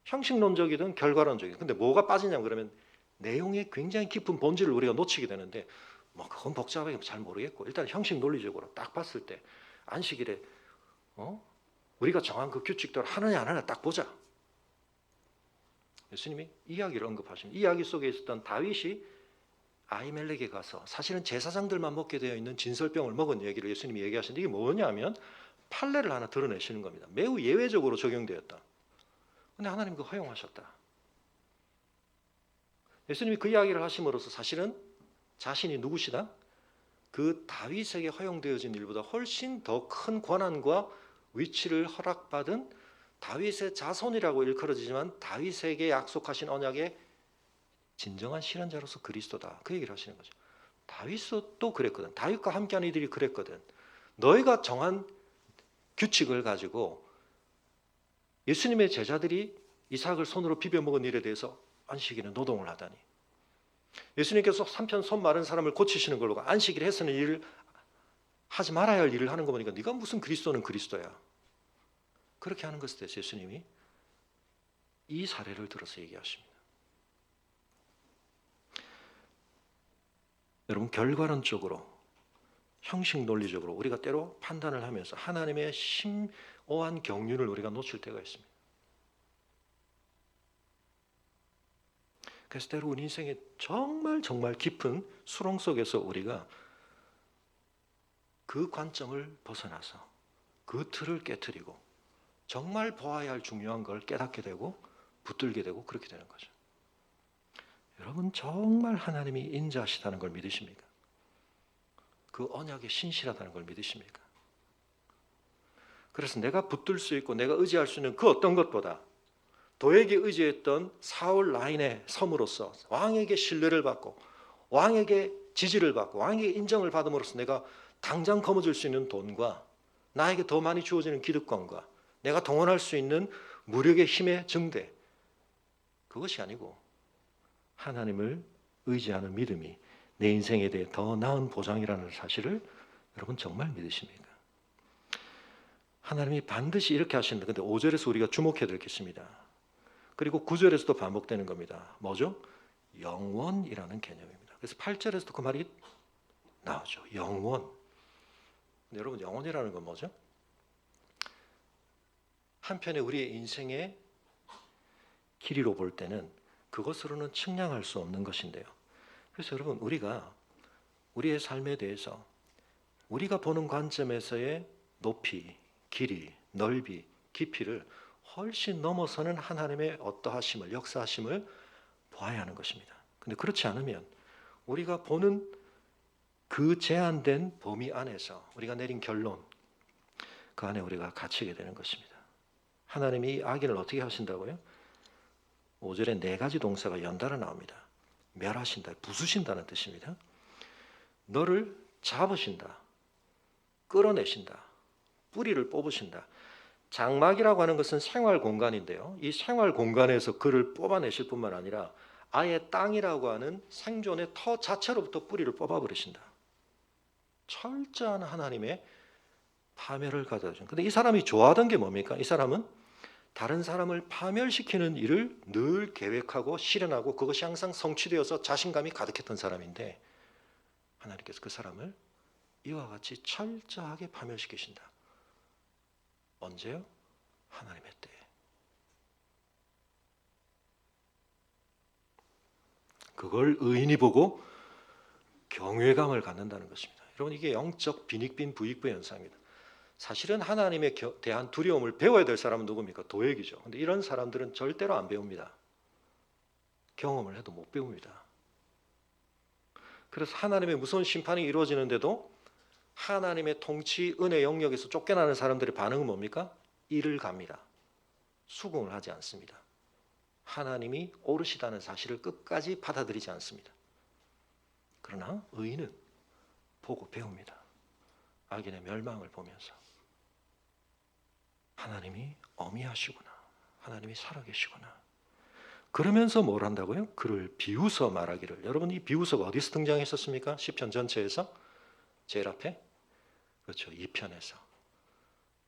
형식론적이든 결과론적이든. 근데 뭐가 빠지냐면 그러면 내용의 굉장히 깊은 본질을 우리가 놓치게 되는데 뭐 그건 복잡하게 잘 모르겠고 일단 형식 논리적으로 딱 봤을 때 안식일에 우리가 정한 그 규칙대로 하느냐 안 하느냐 딱 보자. 예수님이 이야기를 언급하십니다. 이 이야기 속에 있었던 다윗이 아히멜렉에 가서 사실은 제사장들만 먹게 되어 있는 진설병을 먹은 얘기를 예수님이 얘기하시는데 이게 뭐냐면 판례를 하나 드러내시는 겁니다. 매우 예외적으로 적용되었다. 근데 하나님 그거 허용하셨다. 예수님이 그 이야기를 하심으로써 사실은 자신이 누구시다? 그 다윗에게 허용되어진 일보다 훨씬 더 큰 권한과 위치를 허락받은 다윗의 자손이라고 일컬어지지만 다윗에게 약속하신 언약의 진정한 실현자로서 그리스도다. 그 얘기를 하시는 거죠. 다윗도 그랬거든. 다윗과 함께한 이들이 그랬거든. 너희가 정한 규칙을 가지고 예수님의 제자들이 이삭을 손으로 비벼 먹은 일에 대해서 안식일에 노동을 하다니. 예수님께서 한편 손 마른 사람을 고치시는 걸로 안식일에 해서는 일을 하지 말아야 할 일을 하는 거 보니까 네가 무슨 그리스도는 그리스도야. 그렇게 하는 것에 대해서 예수님이 이 사례를 들어서 얘기하십니다. 여러분 결과론적으로 형식 논리적으로 우리가 때로 판단을 하면서 하나님의 심오한 경륜을 우리가 놓칠 때가 있습니다. 그래서 때로 우리 인생의 정말 깊은 수렁 속에서 우리가 그 관점을 벗어나서 그 틀을 깨트리고 정말 보아야 할 중요한 걸 깨닫게 되고 붙들게 되고 그렇게 되는 거죠. 여러분 정말 하나님이 인자하시다는 걸 믿으십니까? 그 언약에 신실하다는 걸 믿으십니까? 그래서 내가 붙들 수 있고 내가 의지할 수 있는 그 어떤 것보다 도에게 의지했던 사울 라인의 섬으로서 왕에게 신뢰를 받고 왕에게 지지를 받고 왕에게 인정을 받음으로써 내가 당장 거머쥘 수 있는 돈과 나에게 더 많이 주어지는 기득권과 내가 동원할 수 있는 무력의 힘의 증대, 그것이 아니고 하나님을 의지하는 믿음이 내 인생에 대해 더 나은 보장이라는 사실을 여러분 정말 믿으십니까? 하나님이 반드시 이렇게 하신다. 근데 5절에서 우리가 주목해야 될 게 있습니다. 그리고 9절에서도 반복되는 겁니다. 뭐죠? 영원이라는 개념입니다. 그래서 8절에서도 그 말이 나오죠. 영원. 근데 여러분, 영원이라는 건 뭐죠? 한편에 우리의 인생의 길이로 볼 때는 그것으로는 측량할 수 없는 것인데요. 그래서 여러분, 우리가 우리의 삶에 대해서 우리가 보는 관점에서의 높이, 길이, 넓이, 깊이를 훨씬 넘어서는 하나님의 어떠하심을, 역사하심을 보아야 하는 것입니다. 근데 그렇지 않으면 우리가 보는 그 제한된 범위 안에서 우리가 내린 결론, 그 안에 우리가 갇히게 되는 것입니다. 하나님이 이 악인을 어떻게 하신다고요? 5절에 4가지 동사가 연달아 나옵니다. 멸하신다, 부수신다는 뜻입니다. 너를 잡으신다, 끌어내신다, 뿌리를 뽑으신다. 장막이라고 하는 것은 생활 공간인데요. 이 생활 공간에서 그를 뽑아내실 뿐만 아니라 아예 땅이라고 하는 생존의 터 자체로부터 뿌리를 뽑아버리신다. 철저한 하나님의 파멸을 가져다 준. 근데 이 사람이 좋아하던 게 뭡니까? 이 사람은 다른 사람을 파멸시키는 일을 늘 계획하고 실현하고 그것이 항상 성취되어서 자신감이 가득했던 사람인데 하나님께서 그 사람을 이와 같이 철저하게 파멸시키신다. 언제요? 하나님의 때에. 그걸 의인이 보고 경외감을 갖는다는 것입니다. 여러분, 이게 영적 빈익빈 부익부 현상입니다. 사실은 하나님에 대한 두려움을 배워야 될 사람은 누굽니까? 도액이죠. 근데 이런 사람들은 절대로 안 배웁니다. 경험을 해도 못 배웁니다. 그래서 하나님의 무서운 심판이 이루어지는데도 하나님의 통치, 은혜 영역에서 쫓겨나는 사람들의 반응은 뭡니까? 이를 갑니다. 수긍을 하지 않습니다. 하나님이 옳으시다는 사실을 끝까지 받아들이지 않습니다. 그러나 의인은 보고 배웁니다. 악인의 멸망을 보면서 하나님이 어미하시구나, 하나님이 살아계시구나. 그러면서 뭘 한다고요? 그를 비웃어 말하기를. 여러분, 이 비웃어가 어디서 등장했었습니까? 시편 전체에서 제일 앞에, 그렇죠, 2편에서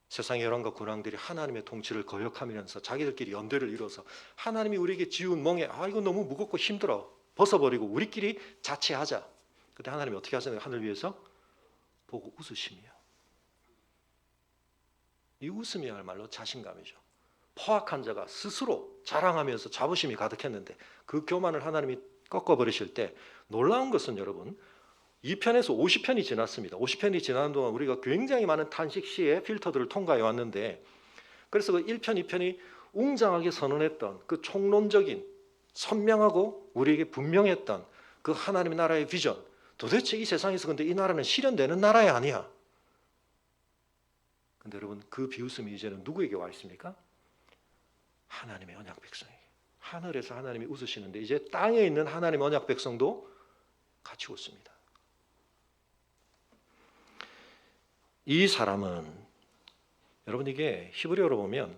세상의 열왕과 군왕들이 하나님의 통치를 거역하면서 자기들끼리 연대를 이뤄서 하나님이 우리에게 지은 멍에 이거 너무 무겁고 힘들어, 벗어버리고 우리끼리 자치하자. 그때 하나님이 어떻게 하시나요? 하늘 위에서 보고 웃으심이요. 이 웃음이야말로 자신감이죠. 포악한 자가 스스로 자랑하면서 자부심이 가득했는데 그 교만을 하나님이 꺾어버리실 때 놀라운 것은 여러분, 2편에서 50편이 지났습니다. 50편이 지나는 동안 우리가 굉장히 많은 탄식 시의 필터들을 통과해 왔는데, 그래서 그 1편, 2편이 웅장하게 선언했던 그 총론적인 선명하고 우리에게 분명했던 그 하나님의 나라의 비전, 도대체 이 세상에서 근데 이 나라는 실현되는 나라야 아니야? 근데 여러분, 그 비웃음이 이제는 누구에게 와 있습니까? 하나님의 언약 백성에게. 하늘에서 하나님이 웃으시는데 이제 땅에 있는 하나님의 언약 백성도 같이 웃습니다. 이 사람은, 여러분, 이게 히브리어로 보면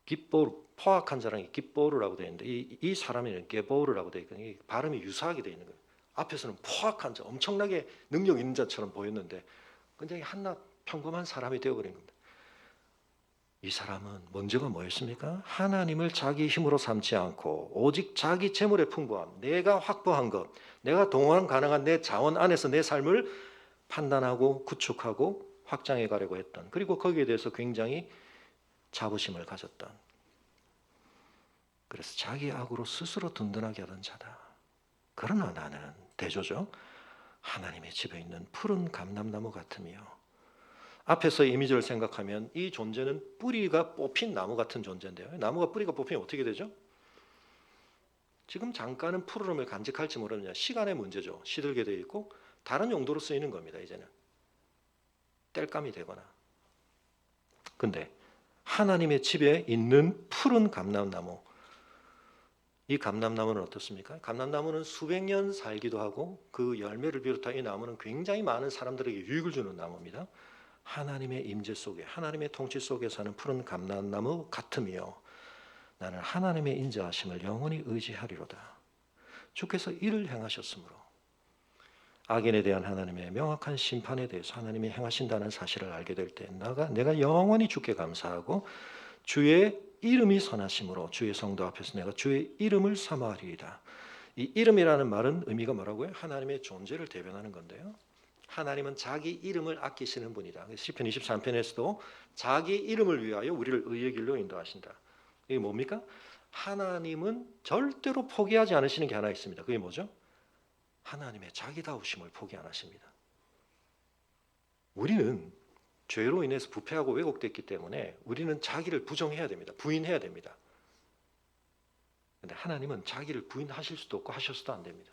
깃보르, 포악한 자랑이 깃보르라고 되어 있는데 이 사람에는 게보르라고 되어 있거든요. 발음이 유사하게 되어 있는 거예요. 앞에서는 포악한 자, 엄청나게 능력 있는 자처럼 보였는데 굉장히 한낱 평범한 사람이 되어버린 겁니다. 이 사람은 먼저가 뭐였습니까? 하나님을 자기 힘으로 삼지 않고 오직 자기 재물의 풍부함, 내가 확보한 것, 내가 동원 가능한 내 자원 안에서 내 삶을 판단하고 구축하고 확장해 가려고 했던, 그리고 거기에 대해서 굉장히 자부심을 가졌던, 그래서 자기 악으로 스스로 든든하게 하던 자다. 그러나 나는 대조죠, 하나님의 집에 있는 푸른 감람나무 같으며, 앞에서 이미지를 생각하면 이 존재는 뿌리가 뽑힌 나무 같은 존재인데요. 나무가 뿌리가 뽑히면 어떻게 되죠? 지금 잠깐은 푸르름을 간직할지 모르느냐, 시간의 문제죠. 시들게 되어 있고 다른 용도로 쓰이는 겁니다. 이제는 땔감이 되거나. 근데 하나님의 집에 있는 푸른 감람나무. 이 감람나무는 어떻습니까? 감람나무는 수백 년 살기도 하고 그 열매를 비롯한 이 나무는 굉장히 많은 사람들에게 유익을 주는 나무입니다. 하나님의 임재 속에, 하나님의 통치 속에 사는 푸른 감람나무 같으며 나는 하나님의 인자하심을 영원히 의지하리로다. 주께서 이를 행하셨으므로 악인에 대한 하나님의 명확한 심판에 대해서 하나님이 행하신다는 사실을 알게 될 때 내가 영원히 주께 감사하고 주의 이름이 선하심으로 주의 성도 앞에서 내가 주의 이름을 사모하리이다. 이 이름이라는 말은 의미가 뭐라고요? 하나님의 존재를 대변하는 건데요. 하나님은 자기 이름을 아끼시는 분이다. 시편 23편에서도 자기 이름을 위하여 우리를 의의 길로 인도하신다. 이게 뭡니까? 하나님은 절대로 포기하지 않으시는 게 하나 있습니다. 그게 뭐죠? 하나님의 자기다우심을 포기 안 하십니다. 우리는 죄로 인해서 부패하고 왜곡됐기 때문에 우리는 자기를 부정해야 됩니다. 부인해야 됩니다. 그런데 하나님은 자기를 부인하실 수도 없고 하셔서도 안 됩니다.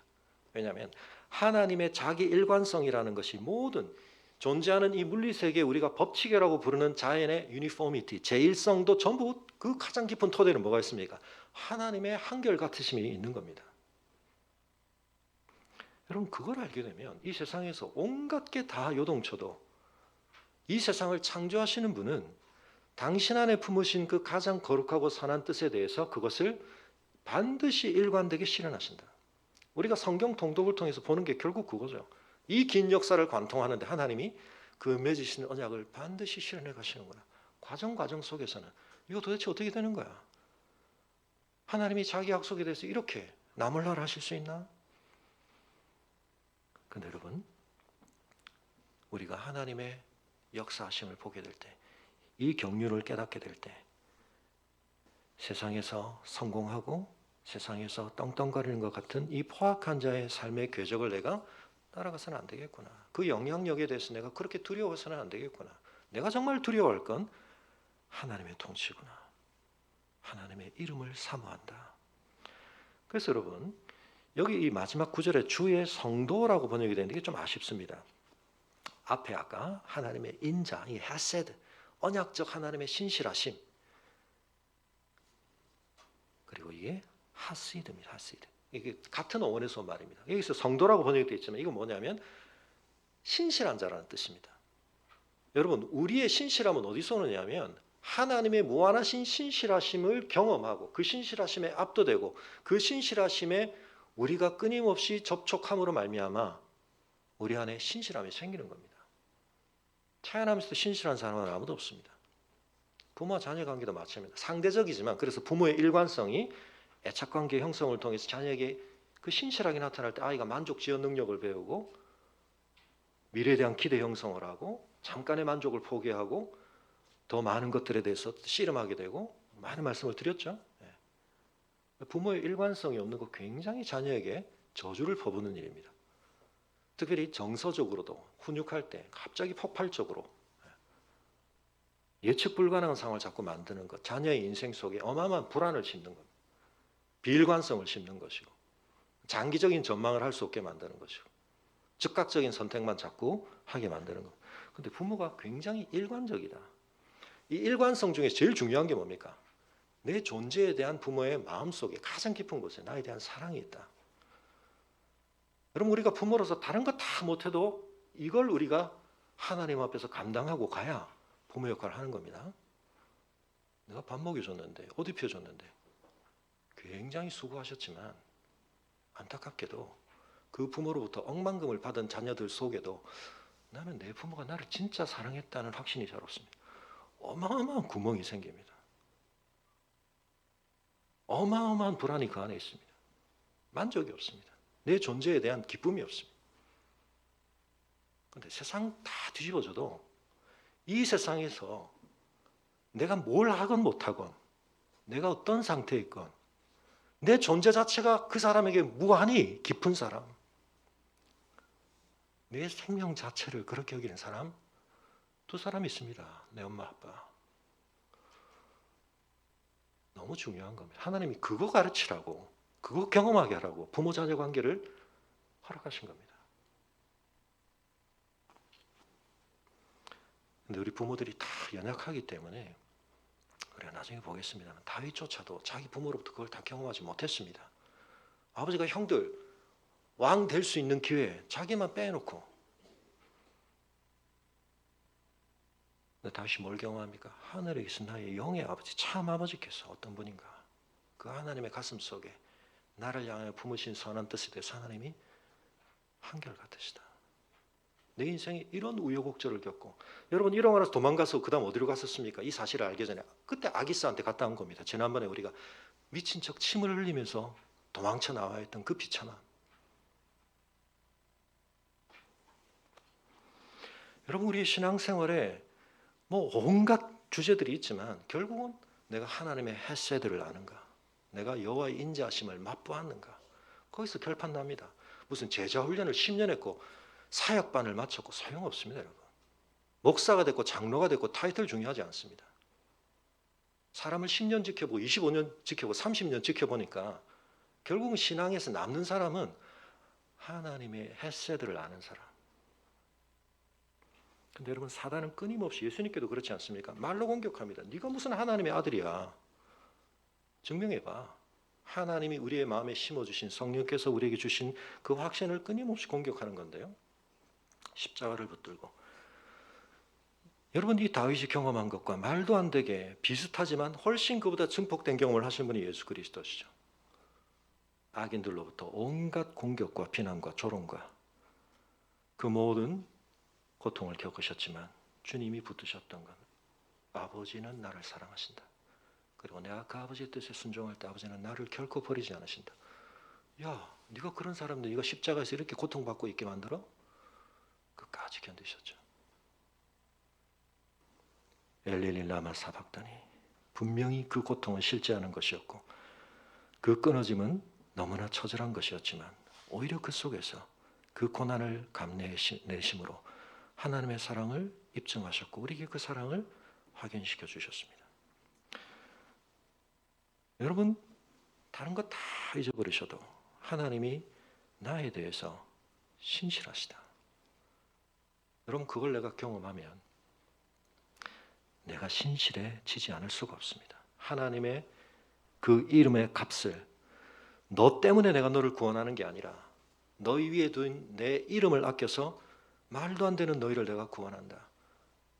왜냐하면 하나님의 자기 일관성이라는 것이 모든 존재하는 이 물리세계에 우리가 법칙이라고 부르는 자연의 유니포미티, 제일성도 전부 그 가장 깊은 토대는 뭐가 있습니까? 하나님의 한결같으심이 있는 겁니다. 여러분 그걸 알게 되면 이 세상에서 온갖 게 다 요동쳐도 이 세상을 창조하시는 분은 당신 안에 품으신 그 가장 거룩하고 선한 뜻에 대해서 그것을 반드시 일관되게 실현하신다. 우리가 성경 통독을 통해서 보는 게 결국 그거죠. 이 긴 역사를 관통하는데 하나님이 그 맺으신 언약을 반드시 실현해 가시는구나. 과정 속에서는 이거 도대체 어떻게 되는 거야? 하나님이 자기 약속에 대해서 이렇게 나몰라라 하실 수 있나? 근데 여러분 우리가 하나님의 역사하심을 보게 될 때, 이 경륜을 깨닫게 될 때 세상에서 성공하고 세상에서 떵떵거리는 것 같은 이 포악한 자의 삶의 궤적을 내가 따라가서는 안 되겠구나. 그 영향력에 대해서 내가 그렇게 두려워서는 안 되겠구나. 내가 정말 두려워할 건 하나님의 통치구나. 하나님의 이름을 사모한다. 그래서 여러분 여기 이 마지막 구절에 주의 성도라고 번역이 되는데 이게 좀 아쉽습니다. 앞에 아까 하나님의 인자, 이 헤세드, 언약적 하나님의 신실하심, 그리고 이게 하시드입니다. 하시드. 이게 같은 어원에서 온 말입니다. 여기서 성도라고 번역되어 있지만 이건 뭐냐면 신실한 자라는 뜻입니다. 여러분 우리의 신실함은 어디서 오느냐면 하나님의 무한하신 신실하심을 경험하고 그 신실하심에 압도되고 그 신실하심에 우리가 끊임없이 접촉함으로 말미암아 우리 안에 신실함이 생기는 겁니다. 태어나면서 신실한 사람은 아무도 없습니다. 부모와 자녀 관계도 마찬가지입니다. 상대적이지만 그래서 부모의 일관성이 애착관계 형성을 통해서 자녀에게 그 신실하게 나타날 때 아이가 만족지연 능력을 배우고 미래에 대한 기대 형성을 하고 잠깐의 만족을 포기하고 더 많은 것들에 대해서 씨름하게 되고 많은 말씀을 드렸죠. 부모의 일관성이 없는 거 굉장히 자녀에게 저주를 퍼부는 일입니다. 특별히 정서적으로도 훈육할 때 갑자기 폭발적으로 예측 불가능한 상황을 자꾸 만드는 것, 자녀의 인생 속에 어마어마한 불안을 심는 것, 비일관성을 심는 것이고 장기적인 전망을 할 수 없게 만드는 것이고 즉각적인 선택만 자꾸 하게 만드는 것. 그런데 부모가 굉장히 일관적이다. 이 일관성 중에 제일 중요한 게 뭡니까? 내 존재에 대한 부모의 마음속에 가장 깊은 곳에 나에 대한 사랑이 있다. 여러분 우리가 부모로서 다른 거 다 못해도 이걸 우리가 하나님 앞에서 감당하고 가야 부모 역할을 하는 겁니다. 내가 밥 먹여줬는데 옷 입혀줬는데 굉장히 수고하셨지만 안타깝게도 그 부모로부터 억만금을 받은 자녀들 속에도 나는 내 부모가 나를 진짜 사랑했다는 확신이 잘 없습니다. 어마어마한 구멍이 생깁니다. 어마어마한 불안이 그 안에 있습니다. 만족이 없습니다. 내 존재에 대한 기쁨이 없습니다. 그런데 세상 다 뒤집어져도 이 세상에서 내가 뭘 하건 못하건 내가 어떤 상태에 있건 내 존재 자체가 그 사람에게 무한히 깊은 사람, 내 생명 자체를 그렇게 여기는 사람 두 사람이 있습니다. 내 엄마 아빠. 너무 중요한 겁니다. 하나님이 그거 가르치라고, 그거 경험하게 하라고 부모 자녀 관계를 허락하신 겁니다. 근데 우리 부모들이 다 연약하기 때문에 그래 나중에 보겠습니다만 다윗조차도 자기 부모로부터 그걸 다 경험하지 못했습니다. 아버지가 형들 왕 될 수 있는 기회 자기만 빼놓고. 근데 다윗이 뭘 경험합니까? 하늘에 계신 나의 영의 아버지, 참 아버지께서 어떤 분인가. 그 하나님의 가슴 속에 나를 향하여 품으신 선한 뜻에 대해서 하나님이 한결같으시다. 내 인생에 이런 우여곡절을 겪고, 여러분 이러고 나서 도망가서 그 다음 어디로 갔었습니까? 이 사실을 알기 전에 그때 아기스한테 갔다 온 겁니다. 지난번에 우리가 미친 척 침을 흘리면서 도망쳐 나와 있던 그 비참함. 여러분 우리의 신앙생활에 뭐 온갖 주제들이 있지만 결국은 내가 하나님의 헤세드를 아는가, 내가 여호와의 인자하심을 맛보았는가, 거기서 결판 납니다. 무슨 제자 훈련을 10년 했고 사역반을 마쳤고 소용없습니다. 여러분 목사가 됐고 장로가 됐고 타이틀 중요하지 않습니다. 사람을 10년 지켜보고 25년 지켜보고 30년 지켜보니까 결국은 신앙에서 남는 사람은 하나님의 헤세드를 아는 사람. 근데 여러분 사단은 끊임없이, 예수님께도 그렇지 않습니까? 말로 공격합니다. 네가 무슨 하나님의 아들이야. 증명해봐. 하나님이 우리의 마음에 심어주신, 성령께서 우리에게 주신 그 확신을 끊임없이 공격하는 건데요. 십자가를 붙들고. 여러분 이 다윗이 경험한 것과 말도 안 되게 비슷하지만 훨씬 그보다 증폭된 경험을 하신 분이 예수 그리스도시죠. 악인들로부터 온갖 공격과 비난과 조롱과 그 모든 고통을 겪으셨지만 주님이 붙드셨던 건 아버지는 나를 사랑하신다. 그리고 내가 그 아버지의 뜻에 순종할 때 아버지는 나를 결코 버리지 않으신다. 야, 네가 그런 사람들 네가 십자가에서 이렇게 고통받고 있게 만들어? 끝까지 견디셨죠. 엘리리 라마 사박다니. 분명히 그 고통은 실제하는 것이었고 그 끊어짐은 너무나 처절한 것이었지만 오히려 그 속에서 그 고난을 감내내심으로 하나님의 사랑을 입증하셨고 우리에게 그 사랑을 확인시켜 주셨습니다. 여러분 다른 거 다 잊어버리셔도 하나님이 나에 대해서 신실하시다. 여러분 그걸 내가 경험하면 내가 신실해지지 않을 수가 없습니다. 하나님의 그 이름의 값을, 너 때문에 내가 너를 구원하는 게 아니라 너희 위에 둔 내 이름을 아껴서 말도 안 되는 너희를 내가 구원한다.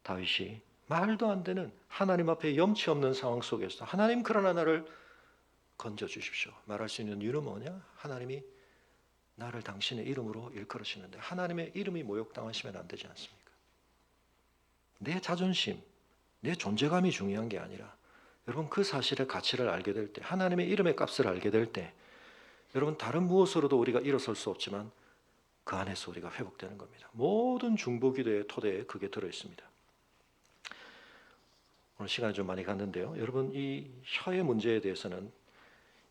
다윗이 말도 안 되는 하나님 앞에 염치 없는 상황 속에서 하나님 그러나 나를 건져주십시오. 말할 수 있는 이유는 뭐냐? 하나님이 나를 당신의 이름으로 일컬으시는데 하나님의 이름이 모욕당하시면 안 되지 않습니까? 내 자존심, 내 존재감이 중요한 게 아니라 여러분 그 사실의 가치를 알게 될 때, 하나님의 이름의 값을 알게 될 때 여러분 다른 무엇으로도 우리가 일어설 수 없지만 그 안에서 우리가 회복되는 겁니다. 모든 중보기도의 토대에 그게 들어있습니다. 오늘 시간이 좀 많이 갔는데요. 여러분 이 혀의 문제에 대해서는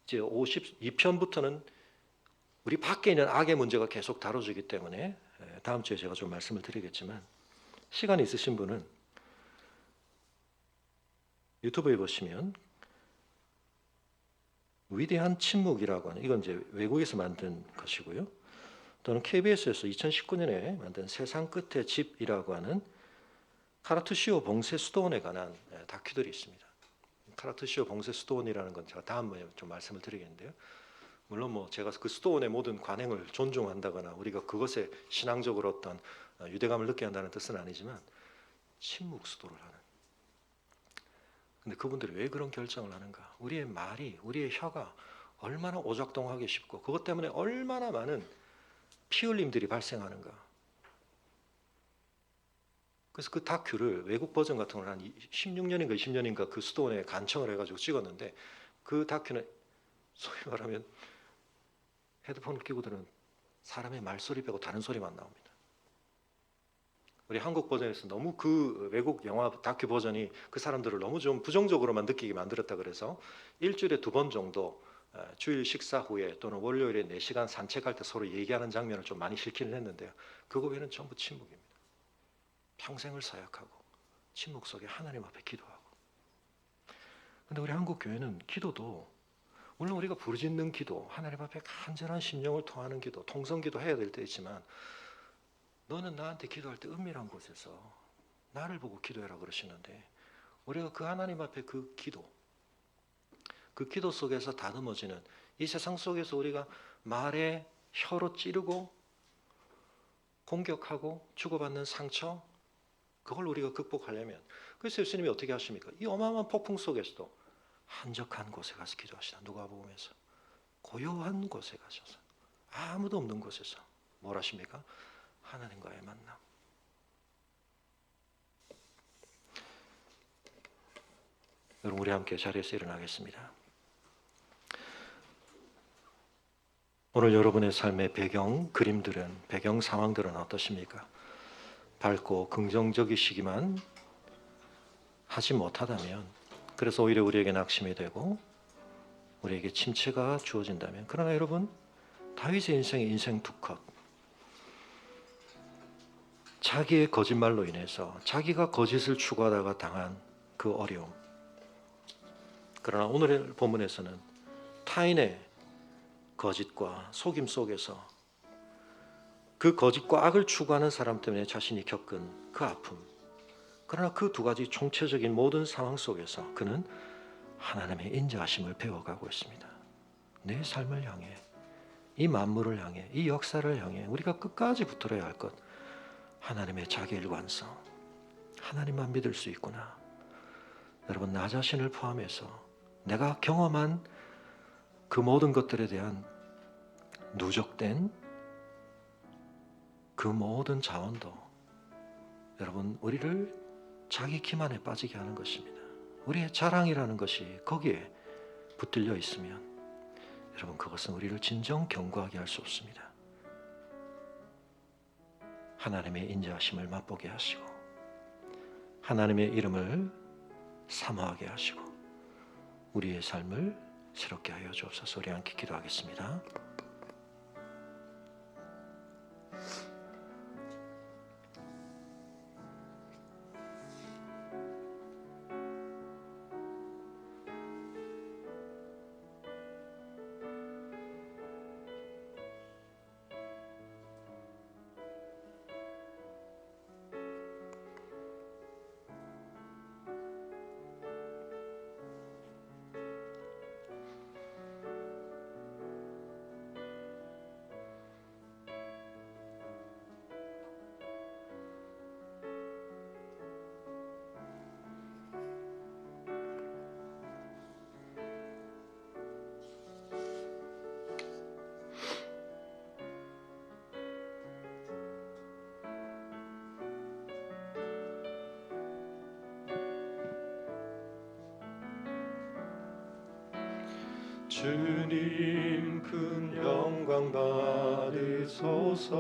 이제 52편부터는 우리 밖에 있는 악의 문제가 계속 다뤄지기 때문에 다음 주에 제가 좀 말씀을 드리겠지만 시간이 있으신 분은 유튜브에 보시면 위대한 침묵이라고 하는, 이건 이제 외국에서 만든 것이고요. 또는 KBS에서 2019년에 만든 세상 끝의 집이라고 하는 카라투시오 봉쇄 수도원에 관한 다큐들이 있습니다. 카라투시오 봉쇄 수도원이라는 건 제가 다음에 좀 말씀을 드리겠는데요. 물론 뭐 제가 그 수도원의 모든 관행을 존중한다거나 우리가 그것에 신앙적으로 어떤 유대감을 느껴야 한다는 뜻은 아니지만 침묵 수도를 하는. 근데 그분들이 왜 그런 결정을 하는가? 우리의 말이, 우리의 혀가 얼마나 오작동하기 쉽고 그것 때문에 얼마나 많은 피 흘림들이 발생하는가. 그래서 그 다큐를 외국 버전 같은 걸 한 16년인가 20년인가 그 수도원에 간청을 해가지고 찍었는데 그 다큐는 소위 말하면 헤드폰을 끼고 들은 사람의 말소리 빼고 다른 소리만 나옵니다. 우리 한국 버전에서 너무 그 외국 영화 다큐 버전이 그 사람들을 너무 좀 부정적으로만 느끼게 만들었다 그래서 일주일에 2번 정도 주일 식사 후에 또는 월요일에 4시간 산책할 때 서로 얘기하는 장면을 좀 많이 실기는 했는데요. 그거 외에는 전부 침묵입니다. 평생을 사역하고 침묵 속에 하나님 앞에 기도하고. 근데 우리 한국 교회는 기도도 물론 우리가 부르짖는 기도, 하나님 앞에 간절한 심령을 통하는 기도, 통성기도 해야 될 때 있지만 너는 나한테 기도할 때 은밀한 곳에서 나를 보고 기도해라 그러시는데 우리가 그 하나님 앞에 그 기도 속에서 다듬어지는 이 세상 속에서 우리가 말에 혀로 찌르고 공격하고 주고받는 상처, 그걸 우리가 극복하려면, 그래서 예수님이 어떻게 하십니까? 이 어마어마한 폭풍 속에서도 한적한 곳에 가서 기도하시다. 누가복음에서 고요한 곳에 가셔서 아무도 없는 곳에서 뭘 하십니까? 하나님과의 만남. 여러분, 우리 함께 자리에서 일어나겠습니다. 오늘 여러분의 삶의 배경 상황들은 어떠십니까? 밝고 긍정적이시기만 하지 못하다면, 그래서 오히려 우리에게 낙심이 되고 우리에게 침체가 주어진다면, 그러나 여러분, 다윗의 인생 두 컷, 자기의 거짓말로 인해서 자기가 거짓을 추구하다가 당한 그 어려움, 그러나 오늘의 본문에서는 타인의 거짓과 속임 속에서 그 거짓과 악을 추구하는 사람 때문에 자신이 겪은 그 아픔, 그러나 그 두 가지 총체적인 모든 상황 속에서 그는 하나님의 인자하심을 배워가고 있습니다. 내 삶을 향해, 이 만물을 향해, 이 역사를 향해 우리가 끝까지 붙들어야 할 것, 하나님의 자기일관성, 하나님만 믿을 수 있구나. 여러분, 나 자신을 포함해서 내가 경험한 그 모든 것들에 대한 누적된 그 모든 자원도 여러분, 우리를 자기 기만에 빠지게 하는 것입니다. 우리의 자랑이라는 것이 거기에 붙들려 있으면 여러분, 그것은 우리를 진정 견고하게 할 수 없습니다. 하나님의 인자하심을 맛보게 하시고 하나님의 이름을 사모하게 하시고 우리의 삶을 새롭게 하여 주옵소서. 우리 함께 기도하겠습니다. 주님, 큰 영광 받으소서.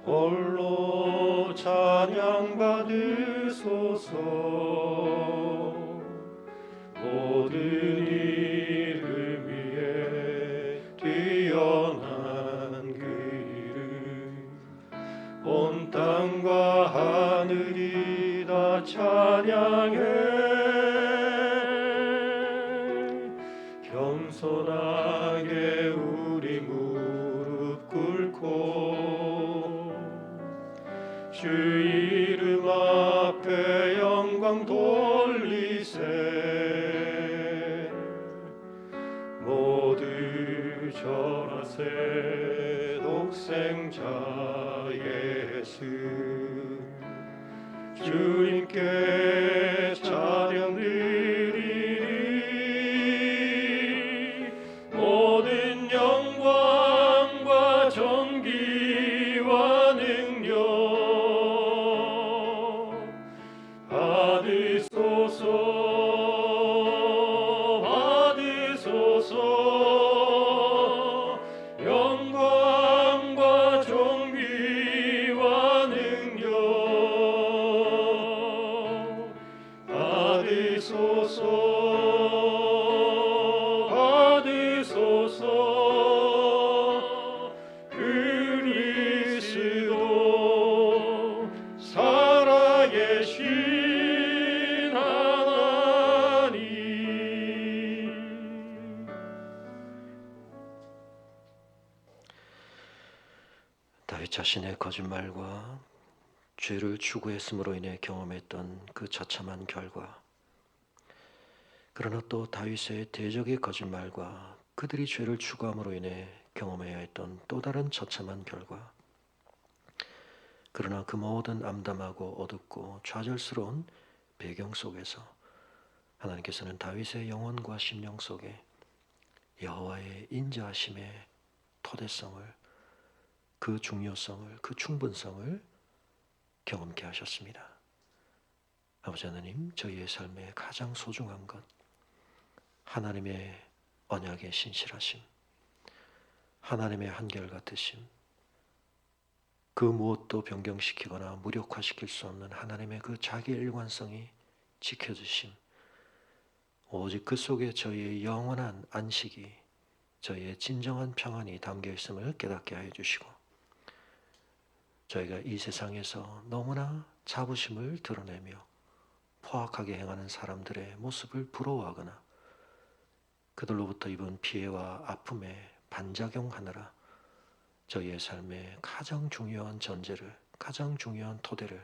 홀로 찬양 받으소서. 모든 이름 위에 뛰어난 그 이름, 온 땅과 하늘이 다 찬양해. 겸손하게 우리 무릎 꿇고 주 이름 앞에 영광 돌리세. 모두 절하세. 독생자 예수, 주님께 찬양 드리리. 모든 영광과 존귀와 능력 받으소서. 영광과 존귀와 능력 받으소서. 그리스도 살아계신 하나님. 다윗 자신의 거짓말과 죄를 추구했음으로 인해 경험했던 그 처참한 결과, 그러나 또 다윗의 대적의 거짓말과 그들이 죄를 추구함으로 인해 경험해야 했던 또 다른 처참한 결과, 그러나 그 모든 암담하고 어둡고 좌절스러운 배경 속에서 하나님께서는 다윗의 영혼과 심령 속에 여호와의 인자하심의 토대성을, 그 중요성을, 그 충분성을 경험케 하셨습니다. 아버지 하나님, 저희의 삶에 가장 소중한 것, 하나님의 언약의 신실하심, 하나님의 한결같으심, 그 무엇도 변경시키거나 무력화시킬 수 없는 하나님의 그 자기 일관성이 지켜주심, 오직 그 속에 저희의 영원한 안식이, 저희의 진정한 평안이 담겨 있음을 깨닫게 하여 주시고, 저희가 이 세상에서 너무나 자부심을 드러내며 포악하게 행하는 사람들의 모습을 부러워하거나 그들로부터 입은 피해와 아픔에 반작용하느라 저희의 삶의 가장 중요한 전제를, 가장 중요한 토대를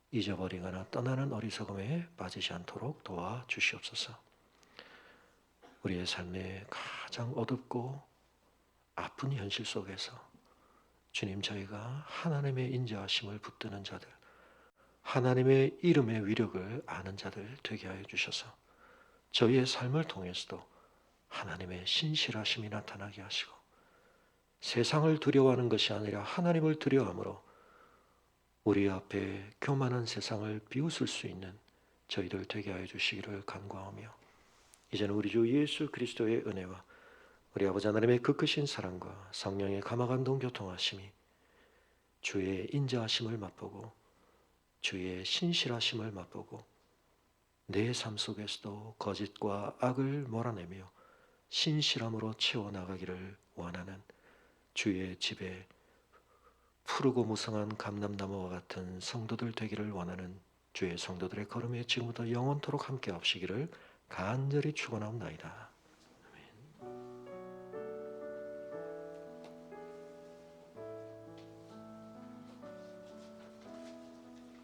잊어버리거나 떠나는 어리석음에 빠지지 않도록 도와주시옵소서. 우리의 삶의 가장 어둡고 아픈 현실 속에서 주님, 저희가 하나님의 인자하심을 붙드는 자들, 하나님의 이름의 위력을 아는 자들 되게 하여 주셔서 저희의 삶을 통해서도 하나님의 신실하심이 나타나게 하시고, 세상을 두려워하는 것이 아니라 하나님을 두려워함으로 우리 앞에 교만한 세상을 비웃을 수 있는 저희들 되게 하여 주시기를 간구하며, 이제는 우리 주 예수 그리스도의 은혜와 우리 아버지 하나님의 그 크신 사랑과 성령의 감화감동 교통하심이 주의 인자하심을 맛보고 주의 신실하심을 맛보고 내 삶 속에서도 거짓과 악을 몰아내며 신실함으로 채워나가기를 원하는 주의 집에 푸르고 무성한 감람나무와 같은 성도들 되기를 원하는 주의 성도들의 걸음에 지금부터 영원토록 함께 하시기를 간절히 축원하옵나이다.